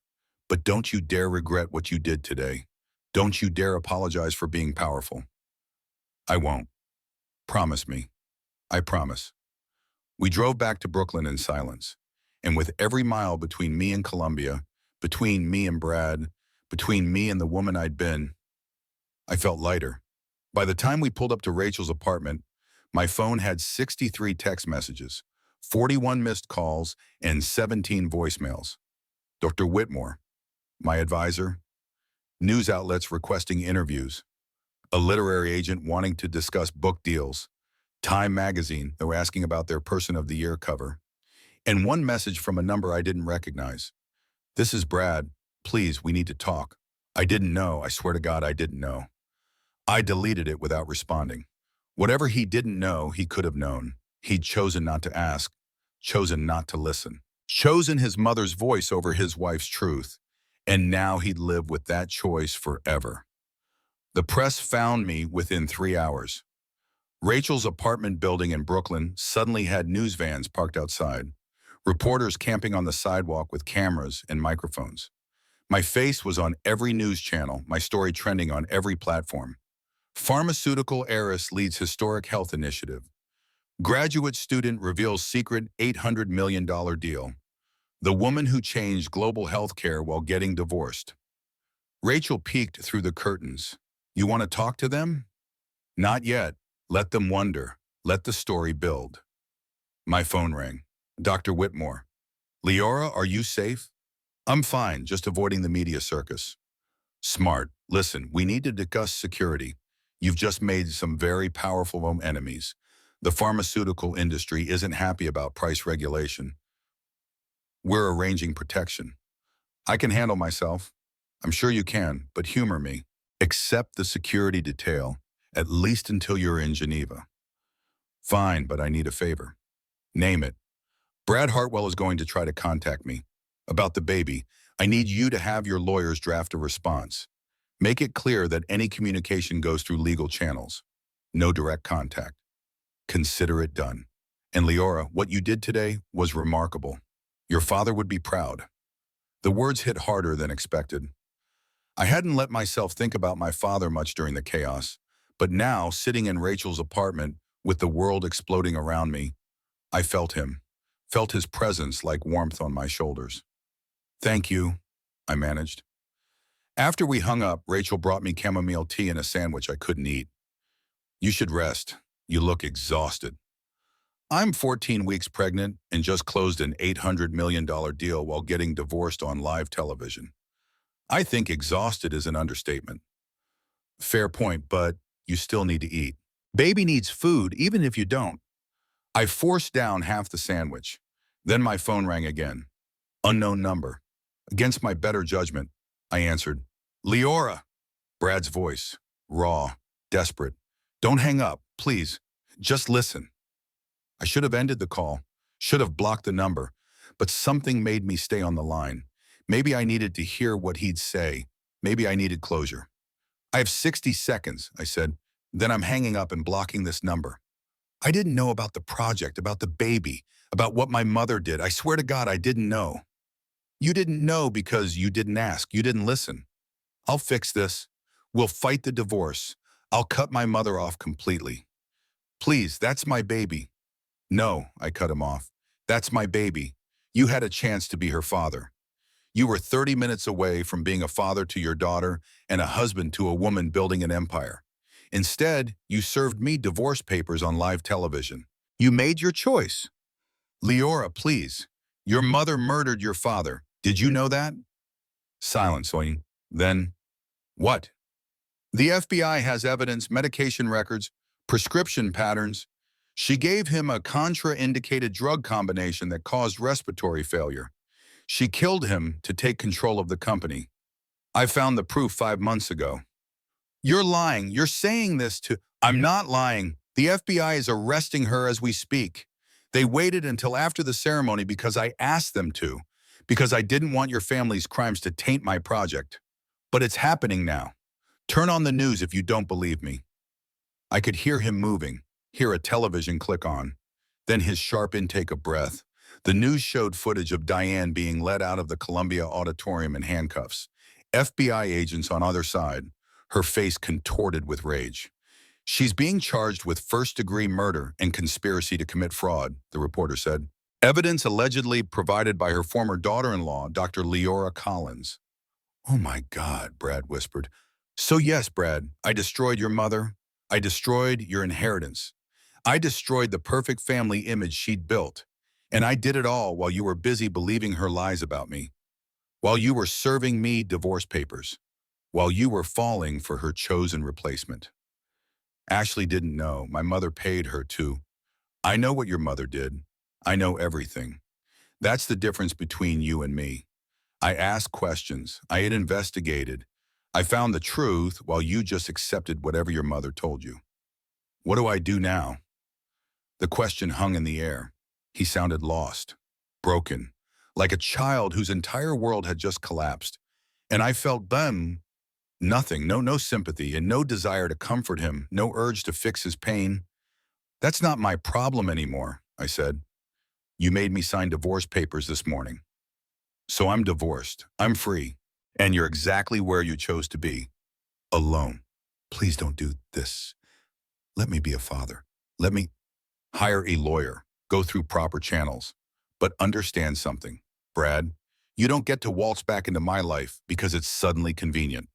But don't you dare regret what you did today. Don't you dare apologize for being powerful. I won't. Promise me. I promise. We drove back to Brooklyn in silence. And with every mile between me and Columbia, between me and Brad, between me and the woman I'd been, I felt lighter. By the time we pulled up to Rachel's apartment, my phone had 63 text messages, 41 missed calls, and 17 voicemails. Dr. Whitmore, my advisor, news outlets requesting interviews, a literary agent wanting to discuss book deals, Time magazine, they were asking about their Person of the Year cover, and one message from a number I didn't recognize. "This is Brad. Please, we need to talk." I didn't know. I swear to God, I didn't know. I deleted it without responding. Whatever he didn't know, he could have known. He'd chosen not to ask, chosen not to listen, chosen his mother's voice over his wife's truth, and now he'd live with that choice forever. The press found me within 3 hours. Rachel's apartment building in Brooklyn suddenly had news vans parked outside, reporters camping on the sidewalk with cameras and microphones. My face was on every news channel, my story trending on every platform. Pharmaceutical heiress leads historic health initiative. Graduate student reveals secret $800 million deal. The woman who changed global healthcare while getting divorced. Rachel peeked through the curtains. "You want to talk to them?" "Not yet. Let them wonder. Let the story build." My phone rang. "Dr. Whitmore." "Leora, are you safe?" "I'm fine, just avoiding the media circus." "Smart. Listen, we need to discuss security. You've just made some very powerful enemies. The pharmaceutical industry isn't happy about price regulation. We're arranging protection." "I can handle myself." "I'm sure you can, but humor me. Accept the security detail, at least until you're in Geneva." "Fine, but I need a favor." "Name it." "Brad Hartwell is going to try to contact me. About the baby, I need you to have your lawyers draft a response. Make it clear that any communication goes through legal channels. No direct contact. Consider it done. And Leora, what you did today was remarkable. Your father would be proud." The words hit harder than expected. I hadn't let myself think about my father much during the chaos, but now, sitting in Rachel's apartment with the world exploding around me, I felt him, felt his presence like warmth on my shoulders. "Thank you," I managed. After we hung up, Rachel brought me chamomile tea and a sandwich I couldn't eat. "You should rest. You look exhausted." "I'm 14 weeks pregnant and just closed an $800 million deal while getting divorced on live television. I think exhausted is an understatement." "Fair point, but you still need to eat. Baby needs food, even if you don't." I forced down half the sandwich. Then my phone rang again. Unknown number. Against my better judgment, I answered. "Leora." Brad's voice, raw, desperate. "Don't hang up, please. Just listen." I should have ended the call, should have blocked the number, but something made me stay on the line. Maybe I needed to hear what he'd say. Maybe I needed closure. "I have 60 seconds, I said. "Then I'm hanging up and blocking this number." I didn't know about the project, about the baby, about what my mother did. I swear to God, I didn't know. "You didn't know because you didn't ask. You didn't listen." "I'll fix this. We'll fight the divorce. I'll cut my mother off completely." "Please, that's my baby." "No," I cut him off. "That's my baby. You had a chance to be her father. You were 30 minutes away from being a father to your daughter and a husband to a woman building an empire. Instead, you served me divorce papers on live television. You made your choice." "Leora, please. Your mother murdered your father. Did you know that?" Silence, Oyin. Then, "What?" "The FBI has evidence, medication records, prescription patterns. She gave him a contraindicated drug combination that caused respiratory failure. She killed him to take control of the company. I found the proof 5 months ago." "You're lying. You're saying this to—" "I'm not lying. The FBI is arresting her as we speak. They waited until after the ceremony because I asked them to, because I didn't want your family's crimes to taint my project. But it's happening now. Turn on the news if you don't believe me." I could hear him moving, hear a television click on, then his sharp intake of breath. The news showed footage of Diane being led out of the Columbia Auditorium in handcuffs. FBI agents on either side, her face contorted with rage. "She's being charged with first-degree murder and conspiracy to commit fraud," the reporter said. "Evidence allegedly provided by her former daughter-in-law, Dr. Leora Collins." "Oh my God," Brad whispered. "So yes, Brad, I destroyed your mother. I destroyed your inheritance. I destroyed the perfect family image she'd built. And I did it all while you were busy believing her lies about me. While you were serving me divorce papers. while you were falling for her chosen replacement. Ashley didn't know. My mother paid her to. I know what your mother did. I know everything. That's the difference between you and me. I asked questions. I had investigated. I found the truth while you just accepted whatever your mother told you. What do I do now? The question hung in the air. He sounded lost, broken, like a child whose entire world had just collapsed. And I felt nothing, no sympathy, and no desire to comfort him, no urge to fix his pain. That's not my problem anymore, I said. You made me sign divorce papers this morning. So I'm divorced. I'm free. And you're exactly where you chose to be. Alone. Please don't do this. Let me be a father. Let me hire a lawyer. Go through proper channels. But understand something, Brad. You don't get to waltz back into my life because it's suddenly convenient.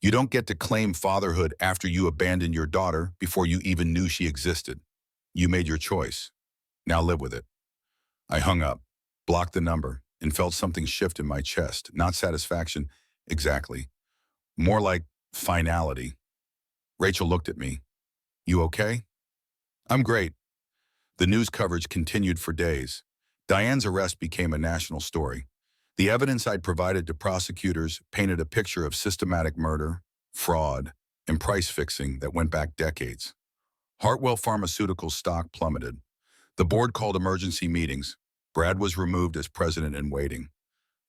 You don't get to claim fatherhood after you abandoned your daughter before you even knew she existed. You made your choice. Now live with it. I hung up, blocked the number, and felt something shift in my chest. Not satisfaction, exactly. More like finality. Rachel looked at me. You okay? I'm great. The news coverage continued for days. Diane's arrest became a national story. The evidence I'd provided to prosecutors painted a picture of systematic murder, fraud, and price fixing that went back decades. Hartwell Pharmaceuticals stock plummeted. The board called emergency meetings. Brad was removed as president in waiting.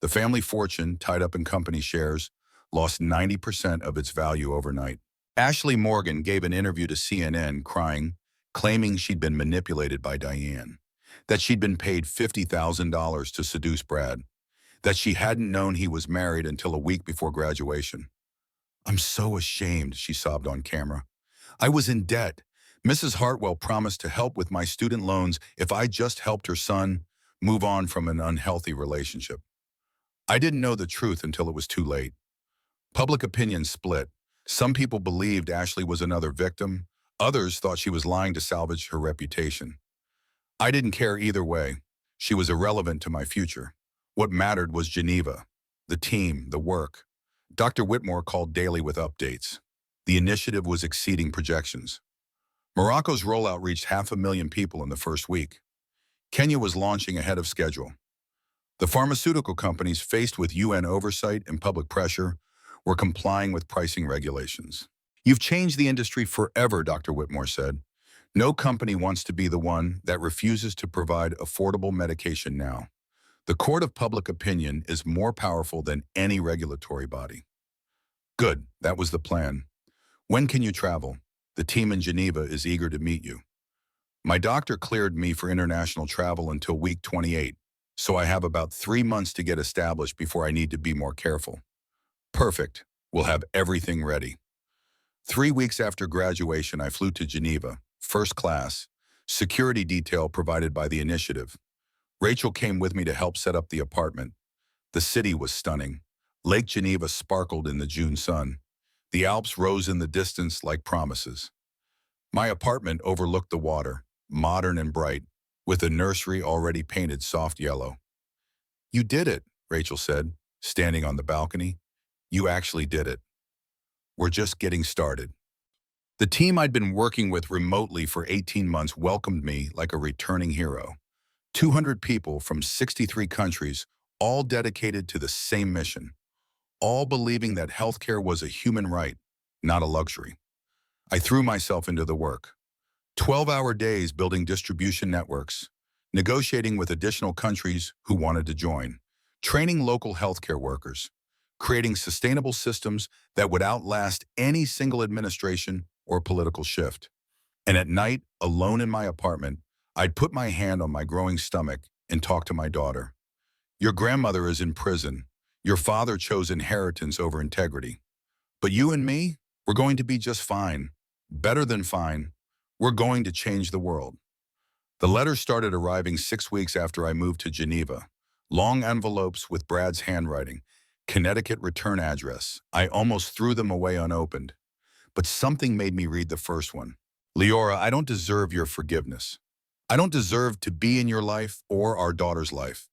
The family fortune, tied up in company shares, lost 90% of its value overnight. Ashley Morgan gave an interview to CNN crying, claiming she'd been manipulated by Diane, that she'd been paid $50,000 to seduce Brad, that she hadn't known he was married until a week before graduation. I'm so ashamed, she sobbed on camera. I was in debt. Mrs. Hartwell promised to help with my student loans if I just helped her son move on from an unhealthy relationship. I didn't know the truth until it was too late. Public opinion split. Some people believed Ashley was another victim. Others thought she was lying to salvage her reputation. I didn't care either way. She was irrelevant to my future. What mattered was Geneva, the team, the work. Dr. Whitmore called daily with updates. The initiative was exceeding projections. Morocco's rollout reached 500,000 people in the first week. Kenya was launching ahead of schedule. The pharmaceutical companies, faced with UN oversight and public pressure, were complying with pricing regulations. You've changed the industry forever, Dr. Whitmore said. No company wants to be the one that refuses to provide affordable medication now. The court of public opinion is more powerful than any regulatory body. Good, that was the plan. When can you travel? The team in Geneva is eager to meet you. My doctor cleared me for international travel until week 28, so I have about 3 months to get established before I need to be more careful. Perfect. We'll have everything ready. 3 weeks after graduation, I flew to Geneva, first class, security detail provided by the initiative. Rachel came with me to help set up the apartment. The city was stunning. Lake Geneva sparkled in the June sun. The Alps rose in the distance like promises. My apartment overlooked the water, modern and bright, with a nursery already painted soft yellow. You did it, Rachel said, standing on the balcony. You actually did it. We're just getting started. The team I'd been working with remotely for 18 months welcomed me like a returning hero. 200 people from 63 countries, all dedicated to the same mission, all believing that healthcare was a human right, not a luxury. I threw myself into the work. 12-hour days building distribution networks, negotiating with additional countries who wanted to join, training local healthcare workers, creating sustainable systems that would outlast any single administration or political shift. And at night, alone in my apartment, I'd put my hand on my growing stomach and talk to my daughter. Your grandmother is in prison. Your father chose inheritance over integrity. But you and me, we're going to be just fine. Better than fine. We're going to change the world. The letters started arriving 6 weeks after I moved to Geneva. Long envelopes with Brad's handwriting. Connecticut return address. I almost threw them away unopened. But something made me read the first one. Leora, I don't deserve your forgiveness. I don't deserve to be in your life or our daughter's life.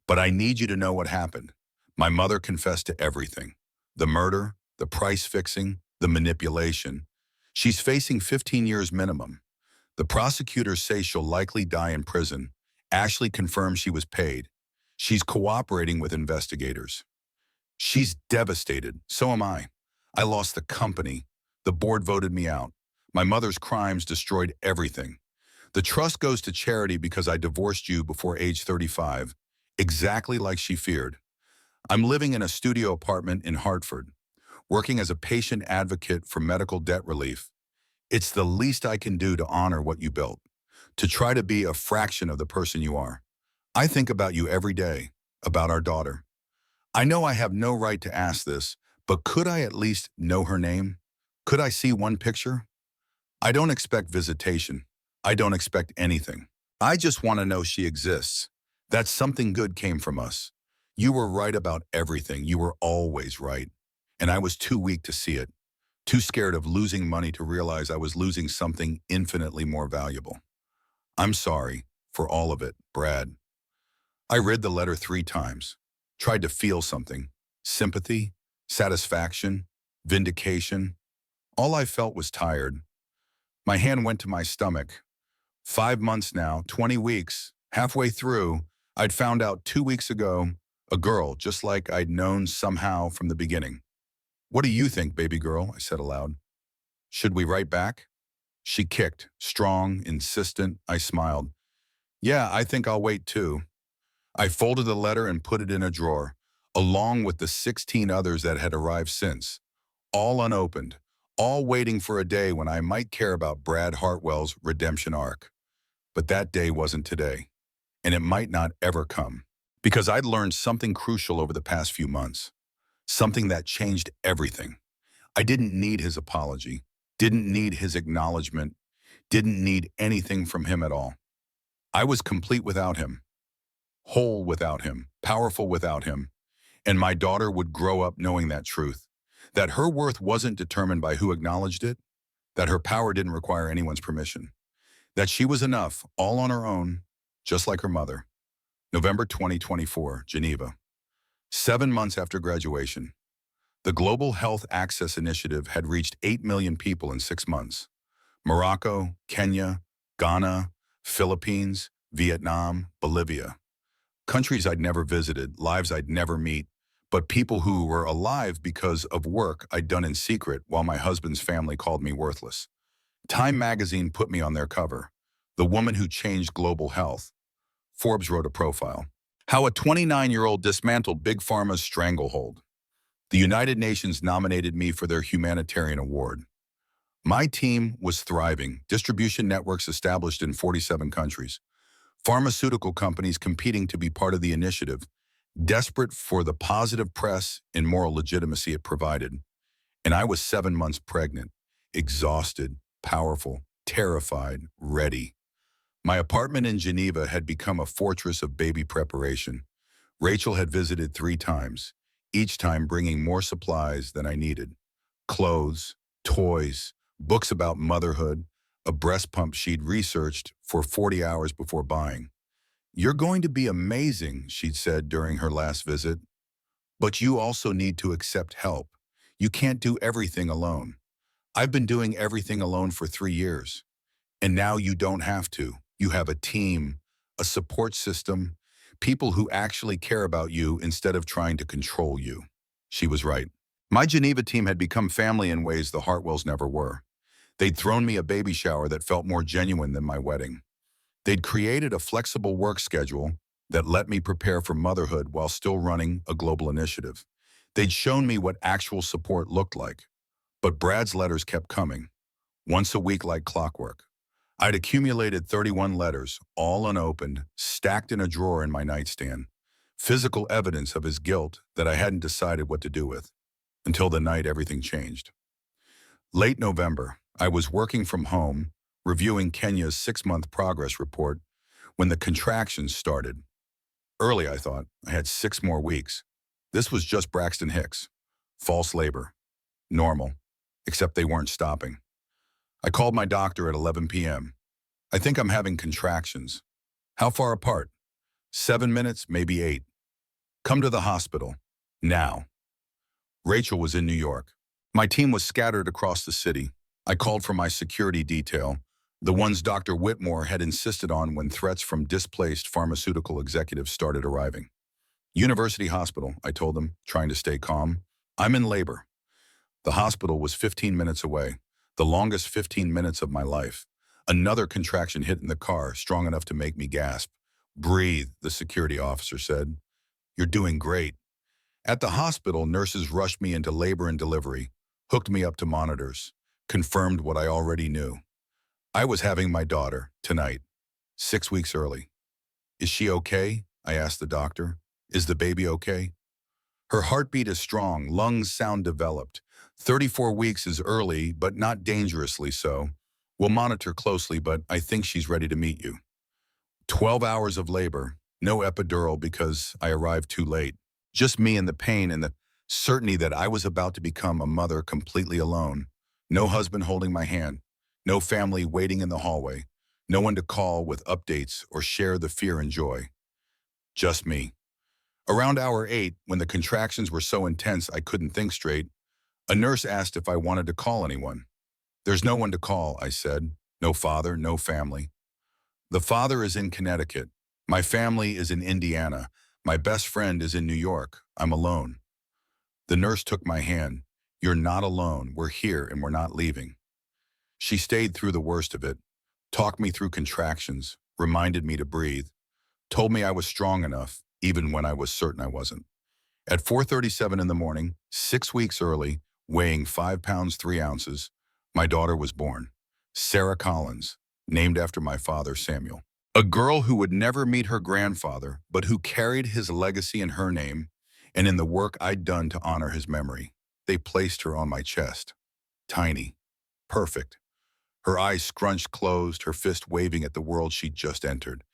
But I need you to know what happened. My mother confessed to everything. The murder, the price fixing, the manipulation. She's facing 15 years minimum. The prosecutors say she'll likely die in prison. Ashley confirms she was paid. She's cooperating with investigators. She's devastated. So am I. I lost the company. The board voted me out. My mother's crimes destroyed everything. The trust goes to charity because I divorced you before age 35, exactly like she feared. I'm living in a studio apartment in Hartford, working as a patient advocate for medical debt relief. It's the least I can do to honor what you built, to try to be a fraction of the person you are. I think about you every day, about our daughter. I know I have no right to ask this, but could I at least know her name? Could I see one picture? I don't expect visitation. I don't expect anything. I just want to know she exists. That something good came from us. You were right about everything. You were always right. And I was too weak to see it, too scared of losing money to realize I was losing something infinitely more valuable. I'm sorry for all of it, Brad. I read the letter 3 times, tried to feel something, sympathy, satisfaction, vindication. All I felt was tired. My hand went to my stomach. 5 months now, 20 weeks, halfway through, I'd found out 2 weeks ago, a girl just like I'd known somehow from the beginning. What do you think, baby girl? I said aloud. Should we write back? She kicked, strong, insistent. I smiled. Yeah, I think I'll wait too. I folded the letter and put it in a drawer, along with the 16 others that had arrived since, all unopened, all waiting for a day when I might care about Brad Hartwell's redemption arc. But that day wasn't today, and it might not ever come, because I'd learned something crucial over the past few months, something that changed everything. I didn't need his apology, didn't need his acknowledgement, didn't need anything from him at all. I was complete without him, whole without him, powerful without him, and my daughter would grow up knowing that truth, that her worth wasn't determined by who acknowledged it, that her power didn't require anyone's permission, that she was enough, all on her own, just like her mother. November 2024, Geneva. 7 months after graduation, the Global Health Access Initiative had reached 8 million people in 6 months. Morocco, Kenya, Ghana, Philippines, Vietnam, Bolivia. Countries I'd never visited, lives I'd never meet, but people who were alive because of work I'd done in secret while my husband's family called me worthless. Time magazine put me on their cover. The woman who changed global health. Forbes wrote a profile. How a 29-year-old dismantled Big Pharma's stranglehold. The United Nations nominated me for their humanitarian award. My team was thriving, distribution networks established in 47 countries. Pharmaceutical companies competing to be part of the initiative, desperate for the positive press and moral legitimacy it provided. And I was 7 months pregnant, exhausted, powerful, terrified, ready. My apartment in Geneva had become a fortress of baby preparation. Rachel had visited 3 times, each time bringing more supplies than I needed. Clothes, toys, books about motherhood, a breast pump she'd researched for 40 hours before buying. You're going to be amazing, she'd said during her last visit. But you also need to accept help. You can't do everything alone. I've been doing everything alone for 3 years. And now you don't have to. You have a team, a support system, people who actually care about you instead of trying to control you. She was right. My Geneva team had become family in ways the Hartwells never were. They'd thrown me a baby shower that felt more genuine than my wedding. They'd created a flexible work schedule that let me prepare for motherhood while still running a global initiative. They'd shown me what actual support looked like. But Brad's letters kept coming, once a week like clockwork. I'd accumulated 31 letters, all unopened, stacked in a drawer in my nightstand. Physical evidence of his guilt that I hadn't decided what to do with. Until the night everything changed. Late November, I was working from home, reviewing Kenya's 6-month progress report, when the contractions started. Early, I thought, I had 6 more weeks. This was just Braxton Hicks. False labor. Normal. Except they weren't stopping. I called my doctor at 11 p.m. I think I'm having contractions. How far apart? 7 minutes, maybe 8. Come to the hospital. Now. Rachel was in New York. My team was scattered across the city. I called for my security detail, the ones Dr. Whitmore had insisted on when threats from displaced pharmaceutical executives started arriving. University Hospital, I told them, trying to stay calm. I'm in labor. The hospital was 15 minutes away, the longest 15 minutes of my life. Another contraction hit in the car, strong enough to make me gasp. Breathe, the security officer said. You're doing great. At the hospital, nurses rushed me into labor and delivery, hooked me up to monitors, confirmed what I already knew. I was having my daughter, tonight, 6 weeks early. Is she okay? I asked the doctor. Is the baby okay? Her heartbeat is strong, lungs sound developed. 34 weeks is early, but not dangerously so. We'll monitor closely, but I think she's ready to meet you. 12 hours of labor, no epidural because I arrived too late. Just me and the pain and the certainty that I was about to become a mother completely alone. No husband holding my hand, no family waiting in the hallway, no one to call with updates or share the fear and joy. Just me. Around hour 8, when the contractions were so intense I couldn't think straight, a nurse asked if I wanted to call anyone. There's no one to call, I said. No father, no family. The father is in Connecticut. My family is in Indiana. My best friend is in New York. I'm alone. The nurse took my hand. You're not alone. We're here and we're not leaving. She stayed through the worst of it, talked me through contractions, reminded me to breathe, told me I was strong enough, even when I was certain I wasn't. At 4:37 in the morning, 6 weeks early, weighing 5 pounds 3 ounces, my daughter was born. Sarah Collins, named after my father, Samuel. A girl who would never meet her grandfather, but who carried his legacy in her name and in the work I'd done to honor his memory. They placed her on my chest. Tiny. Perfect. Her eyes scrunched closed, her fist waving at the world she'd just entered.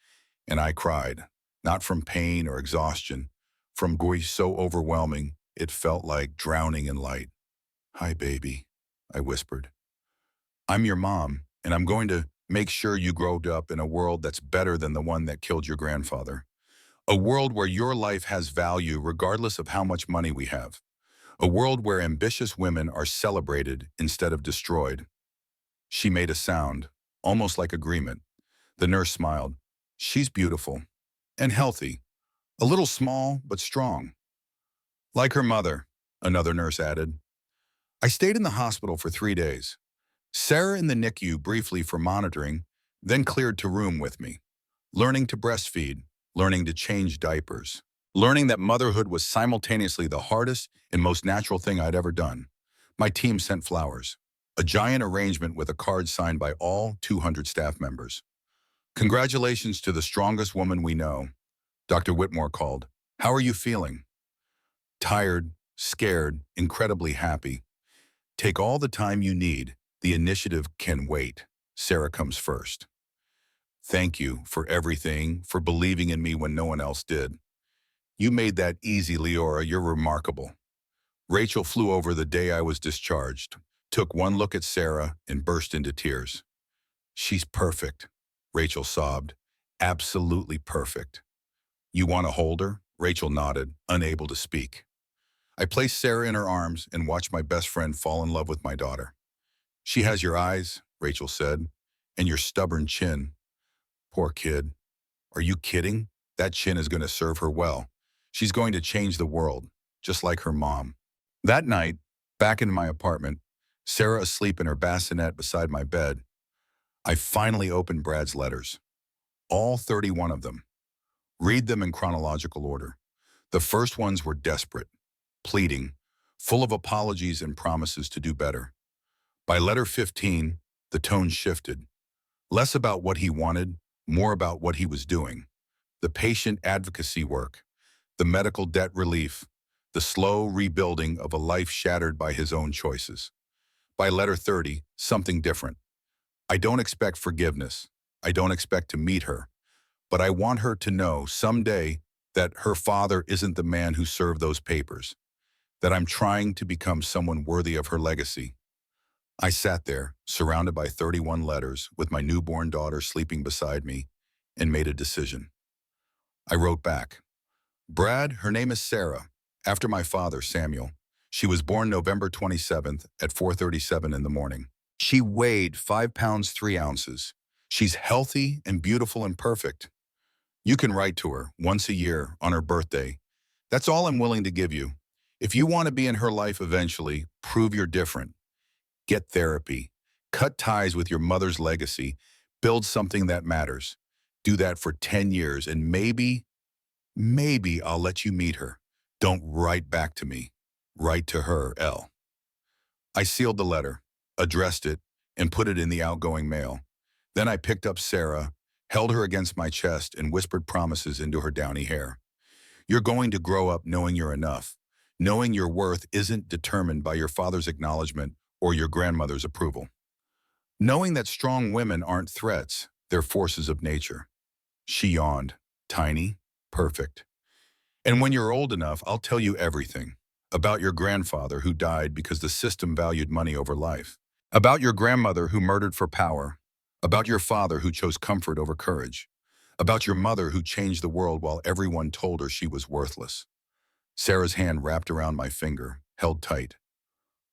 And I cried, not from pain or exhaustion, from joy so overwhelming it felt like drowning in light. Hi, baby, I whispered. I'm your mom, and I'm going to make sure you grow up in a world that's better than the one that killed your grandfather. A world where your life has value regardless of how much money we have. A world where ambitious women are celebrated instead of destroyed. She made a sound, almost like agreement. The nurse smiled. She's beautiful and healthy, a little small but strong. Like her mother, another nurse added. I stayed in the hospital for 3 days. Sarah in the NICU briefly for monitoring, then cleared to room with me, learning to breastfeed, learning to change diapers, learning that motherhood was simultaneously the hardest and most natural thing I'd ever done. My team sent flowers, a giant arrangement with a card signed by all 200 staff members. Congratulations to the strongest woman we know, Dr. Whitmore called. How are you feeling? Tired, scared, incredibly happy. Take all the time you need. The initiative can wait. Sarah comes first. Thank you for everything, for believing in me when no one else did. You made that easy, Leora. You're remarkable. Rachel flew over the day I was discharged, took one look at Sarah, and burst into tears. She's perfect, Rachel sobbed. Absolutely perfect. You want to hold her? Rachel nodded, unable to speak. I placed Sarah in her arms and watched my best friend fall in love with my daughter. She has your eyes, Rachel said, and your stubborn chin. Poor kid. Are you kidding? That chin is going to serve her well. She's going to change the world, just like her mom. That night, back in my apartment, Sarah asleep in her bassinet beside my bed, I finally opened Brad's letters. All 31 of them. Read them in chronological order. The first ones were desperate, pleading, full of apologies and promises to do better. By letter 15, the tone shifted. Less about what he wanted, more about what he was doing. The patient advocacy work, the medical debt relief, the slow rebuilding of a life shattered by his own choices. By letter 30, something different. I don't expect forgiveness. I don't expect to meet her. But I want her to know someday that her father isn't the man who served those papers, that I'm trying to become someone worthy of her legacy. I sat there, surrounded by 31 letters, with my newborn daughter sleeping beside me, and made a decision. I wrote back, Brad, her name is Sarah, after my father, Samuel. She was born November 27th at 4:37 in the morning. She weighed 5 pounds 3 ounces. She's healthy and beautiful and perfect. You can write to her once a year on her birthday. That's all I'm willing to give you. If you want to be in her life eventually, prove you're different. Get therapy. Cut ties with your mother's legacy. Build something that matters. Do that for 10 years and maybe I'll let you meet her. Don't write back to me. Write to her, L. I sealed the letter, addressed it, and put it in the outgoing mail. Then I picked up Sarah, held her against my chest, and whispered promises into her downy hair. You're going to grow up knowing you're enough, knowing your worth isn't determined by your father's acknowledgement or your grandmother's approval. Knowing that strong women aren't threats, they're forces of nature. She yawned, tiny, perfect. And when you're old enough, I'll tell you everything. About your grandfather who died because the system valued money over life. About your grandmother who murdered for power. About your father who chose comfort over courage. About your mother who changed the world while everyone told her she was worthless. Sarah's hand wrapped around my finger, held tight.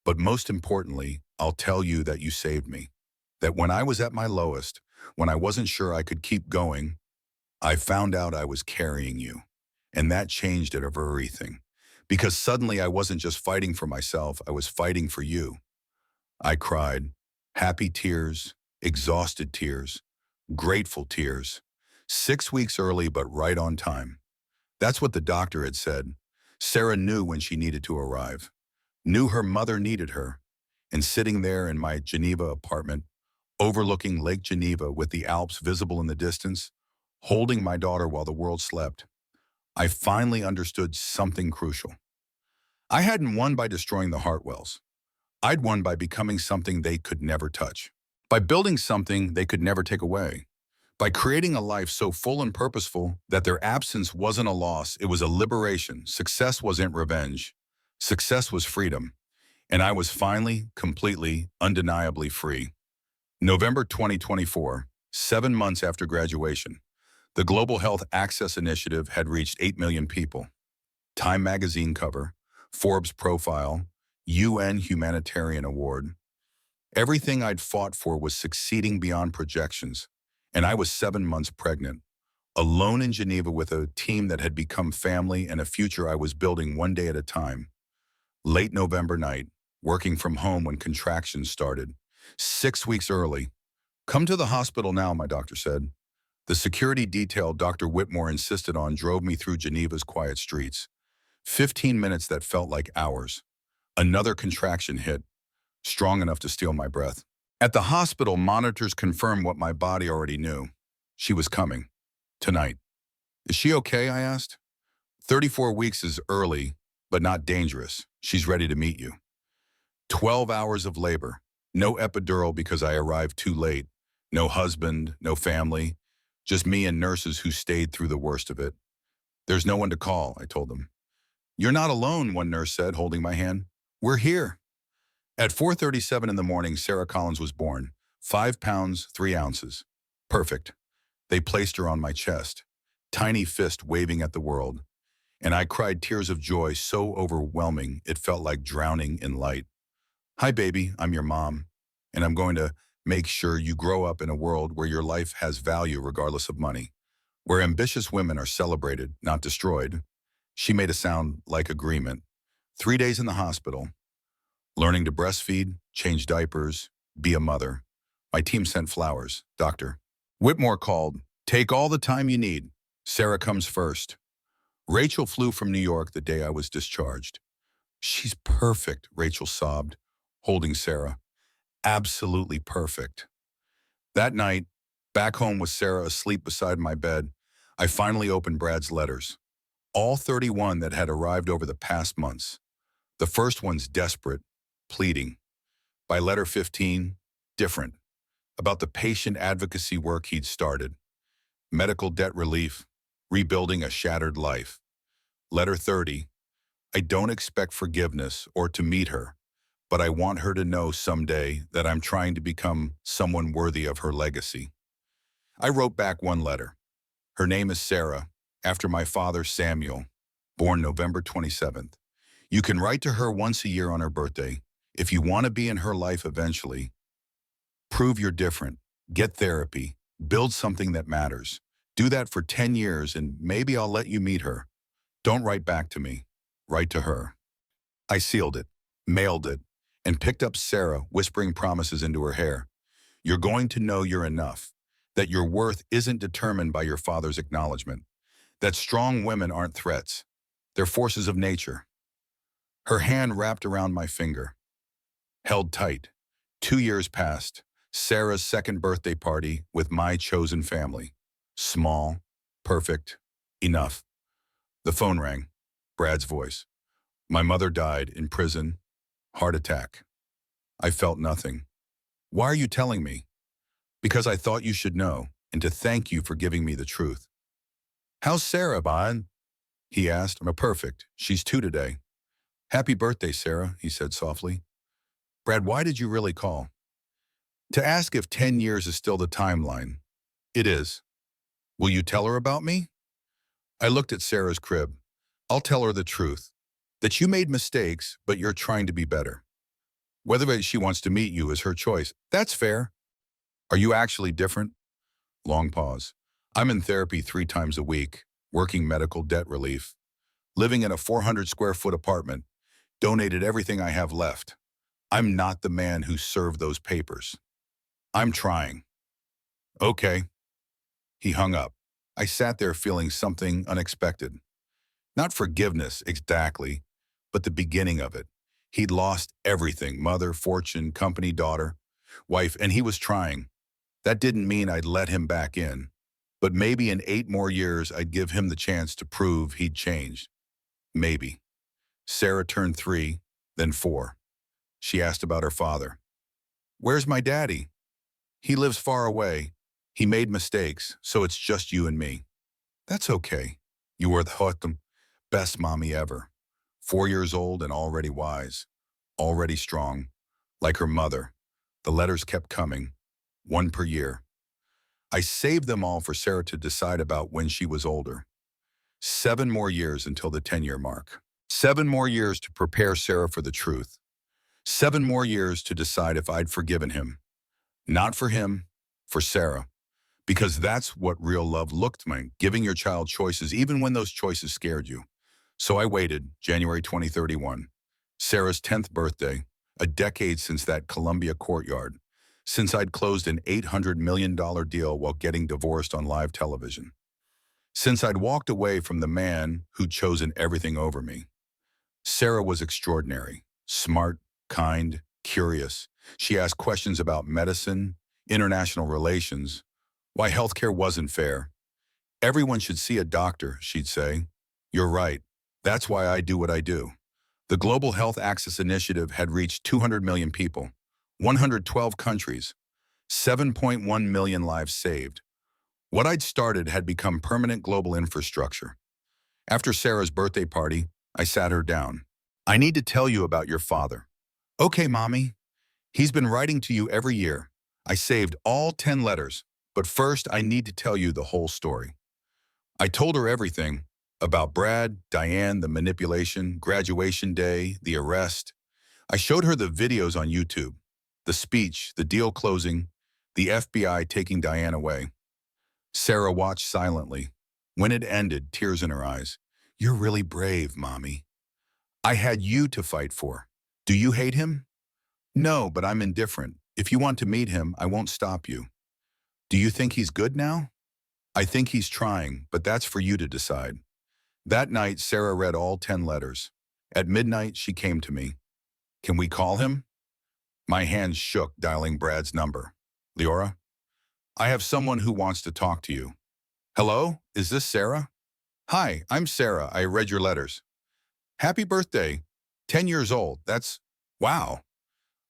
But most importantly, I'll tell you that you saved me. That when I was at my lowest, when I wasn't sure I could keep going, I found out I was carrying you. And that changed it everything. Because suddenly I wasn't just fighting for myself, I was fighting for you. I cried, happy tears, exhausted tears, grateful tears. 6 weeks early, but right on time. That's what the doctor had said. Sarah knew when she needed to arrive, knew her mother needed her. And sitting there in my Geneva apartment, overlooking Lake Geneva with the Alps visible in the distance, holding my daughter while the world slept, I finally understood something crucial. I hadn't won by destroying the Hartwells. I'd won by becoming something they could never touch. By building something they could never take away. By creating a life so full and purposeful that their absence wasn't a loss, it was a liberation. Success wasn't revenge. Success was freedom. And I was finally, completely, undeniably free. November 2024, 7 months after graduation, the Global Health Access Initiative had reached 8 million people. Time magazine cover, Forbes profile, UN Humanitarian Award. Everything I'd fought for was succeeding beyond projections, and I was 7 months pregnant, alone in Geneva with a team that had become family and a future I was building one day at a time. Late November night, working from home when contractions started. 6 weeks early. Come to the hospital now, my doctor said. The security detail Dr. Whitmore insisted on drove me through Geneva's quiet streets. 15 minutes that felt like hours. Another contraction hit, strong enough to steal my breath. At the hospital, monitors confirmed what my body already knew. She was coming. Tonight. Is she okay, I asked. 34 weeks is early, but not dangerous. She's ready to meet you. 12 hours of labor. No epidural because I arrived too late. No husband, no family. Just me and nurses who stayed through the worst of it. There's no one to call, I told them. You're not alone, one nurse said, holding my hand. We're here. At 4:37 in the morning, Sarah Collins was born. 5 pounds, 3 ounces. Perfect. They placed her on my chest, tiny fist waving at the world. And I cried tears of joy so overwhelming it felt like drowning in light. Hi, baby, I'm your mom, and I'm going to make sure you grow up in a world where your life has value regardless of money, where ambitious women are celebrated, not destroyed. She made a sound like agreement. 3 days in the hospital, learning to breastfeed, change diapers, be a mother. My team sent flowers. Doctor Whitmore called. Take all the time you need. Sarah comes first. Rachel flew from New York the day I was discharged. She's perfect, Rachel sobbed, holding Sarah. Absolutely perfect. That night, back home with Sarah asleep beside my bed, I finally opened Brad's letters. All 31 that had arrived over the past months. The first one's desperate, pleading. By letter 15, different. About the patient advocacy work he'd started. Medical debt relief, rebuilding a shattered life. Letter 30, I don't expect forgiveness or to meet her, but I want her to know someday that I'm trying to become someone worthy of her legacy. I wrote back one letter. Her name is Sarah, after my father Samuel, born November 27th. You can write to her once a year on her birthday. If you want to be in her life eventually, prove you're different. Get therapy. Build something that matters. Do that for 10 years and maybe I'll let you meet her. Don't write back to me. Write to her. I sealed it, mailed it, and picked up Sarah, whispering promises into her hair. You're going to know you're enough, that your worth isn't determined by your father's acknowledgement, that strong women aren't threats. They're forces of nature. Her hand wrapped around my finger, held tight. 2 years passed. Sarah's second birthday party with my chosen family. Small, perfect, enough. The phone rang. Brad's voice. My mother died in prison, heart attack. I felt nothing. Why are you telling me? Because I thought you should know, and to thank you for giving me the truth. How's Sarah, Bud? He asked. Perfect. She's 2 today. Happy birthday, Sarah, he said softly. Brad, why did you really call? To ask if 10 years is still the timeline. It is. Will you tell her about me? I looked at Sarah's crib. I'll tell her the truth. That you made mistakes, but you're trying to be better. Whether she wants to meet you is her choice. That's fair. Are you actually different? Long pause. I'm in therapy 3 times a week, working medical debt relief, living in a 400 square foot apartment, donated everything I have left. I'm not the man who served those papers. I'm trying. Okay. He hung up. I sat there feeling something unexpected. Not forgiveness exactly, but the beginning of it. He'd lost everything, mother, fortune, company, daughter, wife, and he was trying. That didn't mean I'd let him back in, but maybe in 8 more years I'd give him the chance to prove he'd changed. Maybe. Sarah turned 3, then 4. She asked about her father. Where's my daddy? He lives far away. He made mistakes, so it's just you and me. That's okay. You were the best mommy ever. 4 years old and already wise, already strong. Like her mother, the letters kept coming, 1 per year. I saved them all for Sarah to decide about when she was older. 7 more years until the 10-year mark. 7 more years to prepare Sarah for the truth. 7 more years to decide if I'd forgiven him. Not for him, for Sarah. Because that's what real love looked like, giving your child choices even when those choices scared you. So I waited, January 2031, Sarah's 10th birthday, a decade since that Columbia courtyard, since I'd closed an $800 million deal while getting divorced on live television. Since I'd walked away from the man who'd chosen everything over me. Sarah was extraordinary, smart, kind, curious. She asked questions about medicine, international relations, why healthcare wasn't fair. Everyone should see a doctor, she'd say. You're right. That's why I do what I do. The Global Health Access Initiative had reached 200 million people, 112 countries, 7.1 million lives saved. What I'd started had become permanent global infrastructure. After Sarah's birthday party, I sat her down. I need to tell you about your father. Okay, Mommy. He's been writing to you every year. I saved all 10 letters, but first I need to tell you the whole story. I told her everything about Brad, Diane, the manipulation, graduation day, the arrest. I showed her the videos on YouTube, the speech, the deal closing, the FBI taking Diane away. Sarah watched silently. When it ended, tears in her eyes. You're really brave, Mommy. I had you to fight for. Do you hate him? No, but I'm indifferent. If you want to meet him, I won't stop you. Do you think he's good now? I think he's trying, but that's for you to decide. That night, Sarah read all 10 letters. At midnight, she came to me. Can we call him? My hands shook, dialing Brad's number. Leora? I have someone who wants to talk to you. Hello? Is this Sarah? Hi, I'm Sarah. I read your letters. Happy birthday. 10 years old. Wow.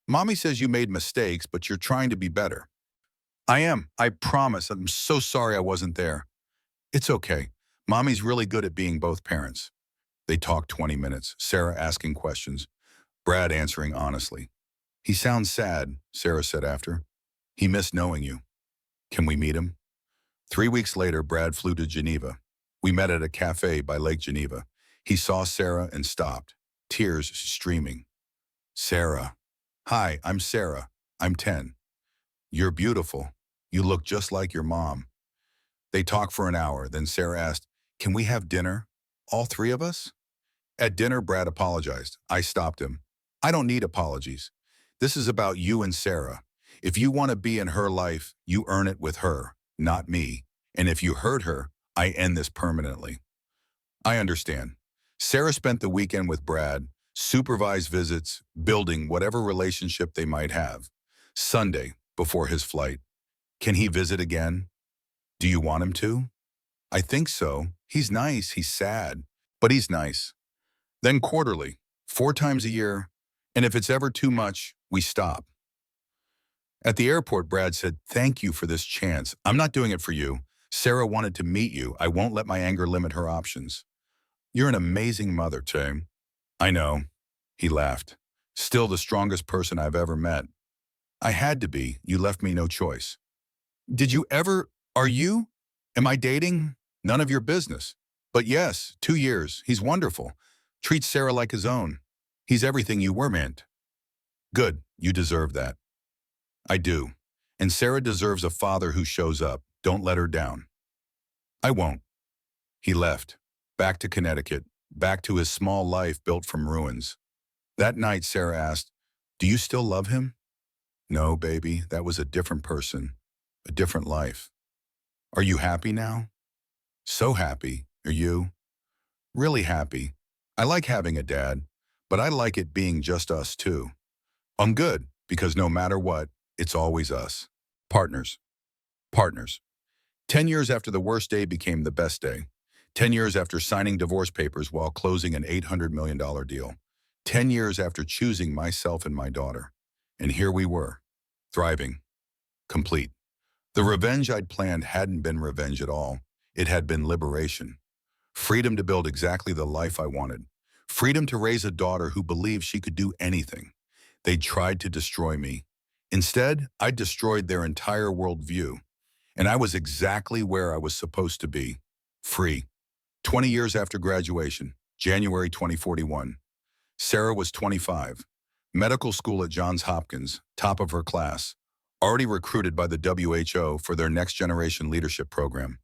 Mommy says you made mistakes, but you're trying to be better. I am. I promise. I'm so sorry I wasn't there. It's okay. Mommy's really good at being both parents. They talked 20 minutes, Sarah asking questions, Brad answering honestly. He sounds sad, Sarah said after. He missed knowing you. Can we meet him? 3 weeks later, Brad flew to Geneva. We met at a cafe by Lake Geneva. He saw Sarah and stopped. tears streaming. Sarah. Hi, I'm Sarah. I'm 10. You're beautiful. You look just like your mom. They talked for an hour, then Sarah asked, can we have dinner? All three of us? At dinner, Brad apologized. I stopped him. I don't need apologies. This is about you and Sarah. If you want to be in her life, you earn it with her, not me. And if you hurt her, I end this permanently. I understand. Sarah spent the weekend with Brad, supervised visits, building whatever relationship they might have. Sunday, before his flight. Can he visit again? Do you want him to? I think so. He's nice, he's sad, but he's nice. Then quarterly, 4 times a year, and if it's ever too much, we stop. At the airport, Brad said, thank you for this chance. I'm not doing it for you. Sarah wanted to meet you. I won't let my anger limit her options. You're an amazing mother, Tim. I know. He laughed. Still the strongest person I've ever met. I had to be. You left me no choice. Did you ever? Are you? Am I dating? None of your business. But yes, 2 years. He's wonderful. Treats Sarah like his own. He's everything you were meant. Good. You deserve that. I do. And Sarah deserves a father who shows up. Don't let her down. I won't. He left. Back to Connecticut. Back to his small life built from ruins. That night, Sarah asked, do you still love him? No, baby. That was a different person. A different life. Are you happy now? So happy. Are you? Really happy. I like having a dad, but I like it being just us too. I'm good, because no matter what, it's always us. Partners. Partners. 10 years after the worst day became the best day. 10 years after signing divorce papers while closing an $800 million deal. 10 years after choosing myself and my daughter. And here we were, thriving, complete. The revenge I'd planned hadn't been revenge at all. It had been liberation. Freedom to build exactly the life I wanted. Freedom to raise a daughter who believed she could do anything. They'd tried to destroy me. Instead, I destroyed their entire worldview. And I was exactly where I was supposed to be. Free. 20 years after graduation, January 2041. Sarah was 25. Medical school at Johns Hopkins, top of her class. Already recruited by the WHO for their Next Generation Leadership Program.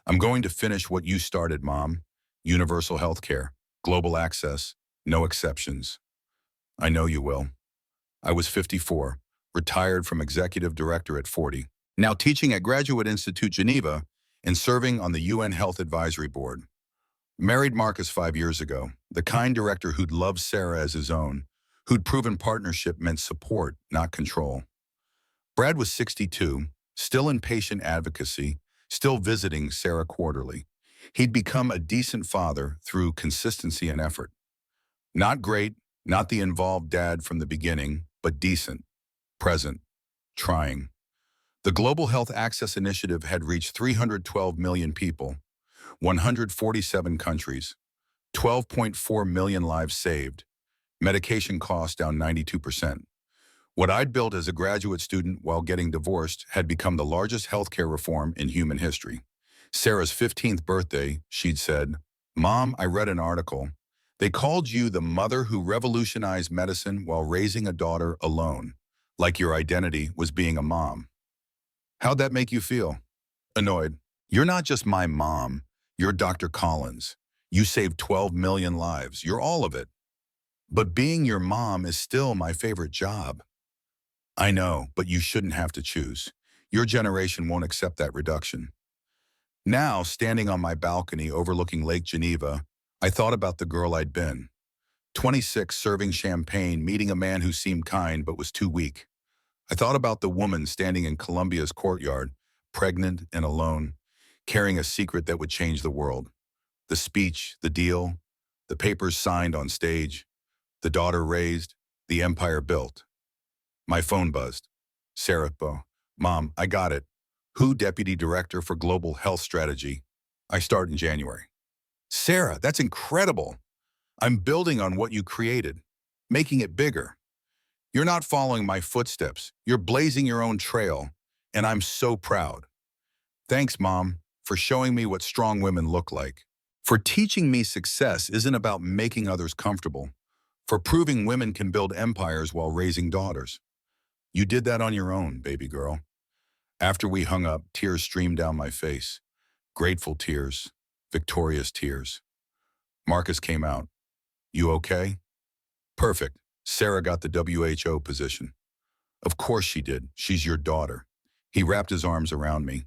I'm going to finish what you started, Mom. Universal health care, global access, no exceptions. I know you will. I was 54, retired from executive director at 40, now teaching at Graduate Institute Geneva and serving on the UN Health Advisory Board. Married Marcus 5 years ago, the kind director who'd loved Sarah as his own, who'd proven partnership meant support, not control. Brad was 62, still in patient advocacy, still visiting Sarah quarterly. He'd become a decent father through consistency and effort. Not great, not the involved dad from the beginning, but decent, present, trying. The Global Health Access Initiative had reached 312 million people, 147 countries, 12.4 million lives saved, medication costs down 92%. What I'd built as a graduate student while getting divorced had become the largest healthcare reform in human history. Sarah's 15th birthday, she'd said, Mom, I read an article. They called you the mother who revolutionized medicine while raising a daughter alone, like your identity was being a mom. How'd that make you feel? Annoyed. You're not just my mom. You're Dr. Collins. You saved 12 million lives. You're all of it. But being your mom is still my favorite job. I know, but you shouldn't have to choose. Your generation won't accept that reduction. Now, standing on my balcony overlooking Lake Geneva, I thought about the girl I'd been. 26, serving champagne, meeting a man who seemed kind but was too weak. I thought about the woman standing in Columbia's courtyard, pregnant and alone, carrying a secret that would change the world. The speech, the deal, the papers signed on stage, the daughter raised, the empire built. My phone buzzed. Sarah, Mom, I got it. Who Deputy Director for Global Health Strategy? I start in January. Sarah, that's incredible. I'm building on what you created, making it bigger. You're not following my footsteps. You're blazing your own trail, and I'm so proud. Thanks, Mom, for showing me what strong women look like. For teaching me success isn't about making others comfortable, for proving women can build empires while raising daughters. You did that on your own, baby girl. After we hung up, tears streamed down my face. Grateful tears, victorious tears. Marcus came out. You okay? Perfect. Sarah got the WHO position. Of course she did. She's your daughter. He wrapped his arms around me.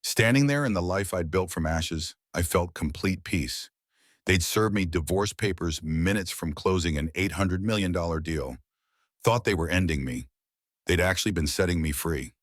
Standing there in the life I'd built from ashes, I felt complete peace. They'd served me divorce papers minutes from closing an $800 million deal. Thought they were ending me. They'd actually been setting me free.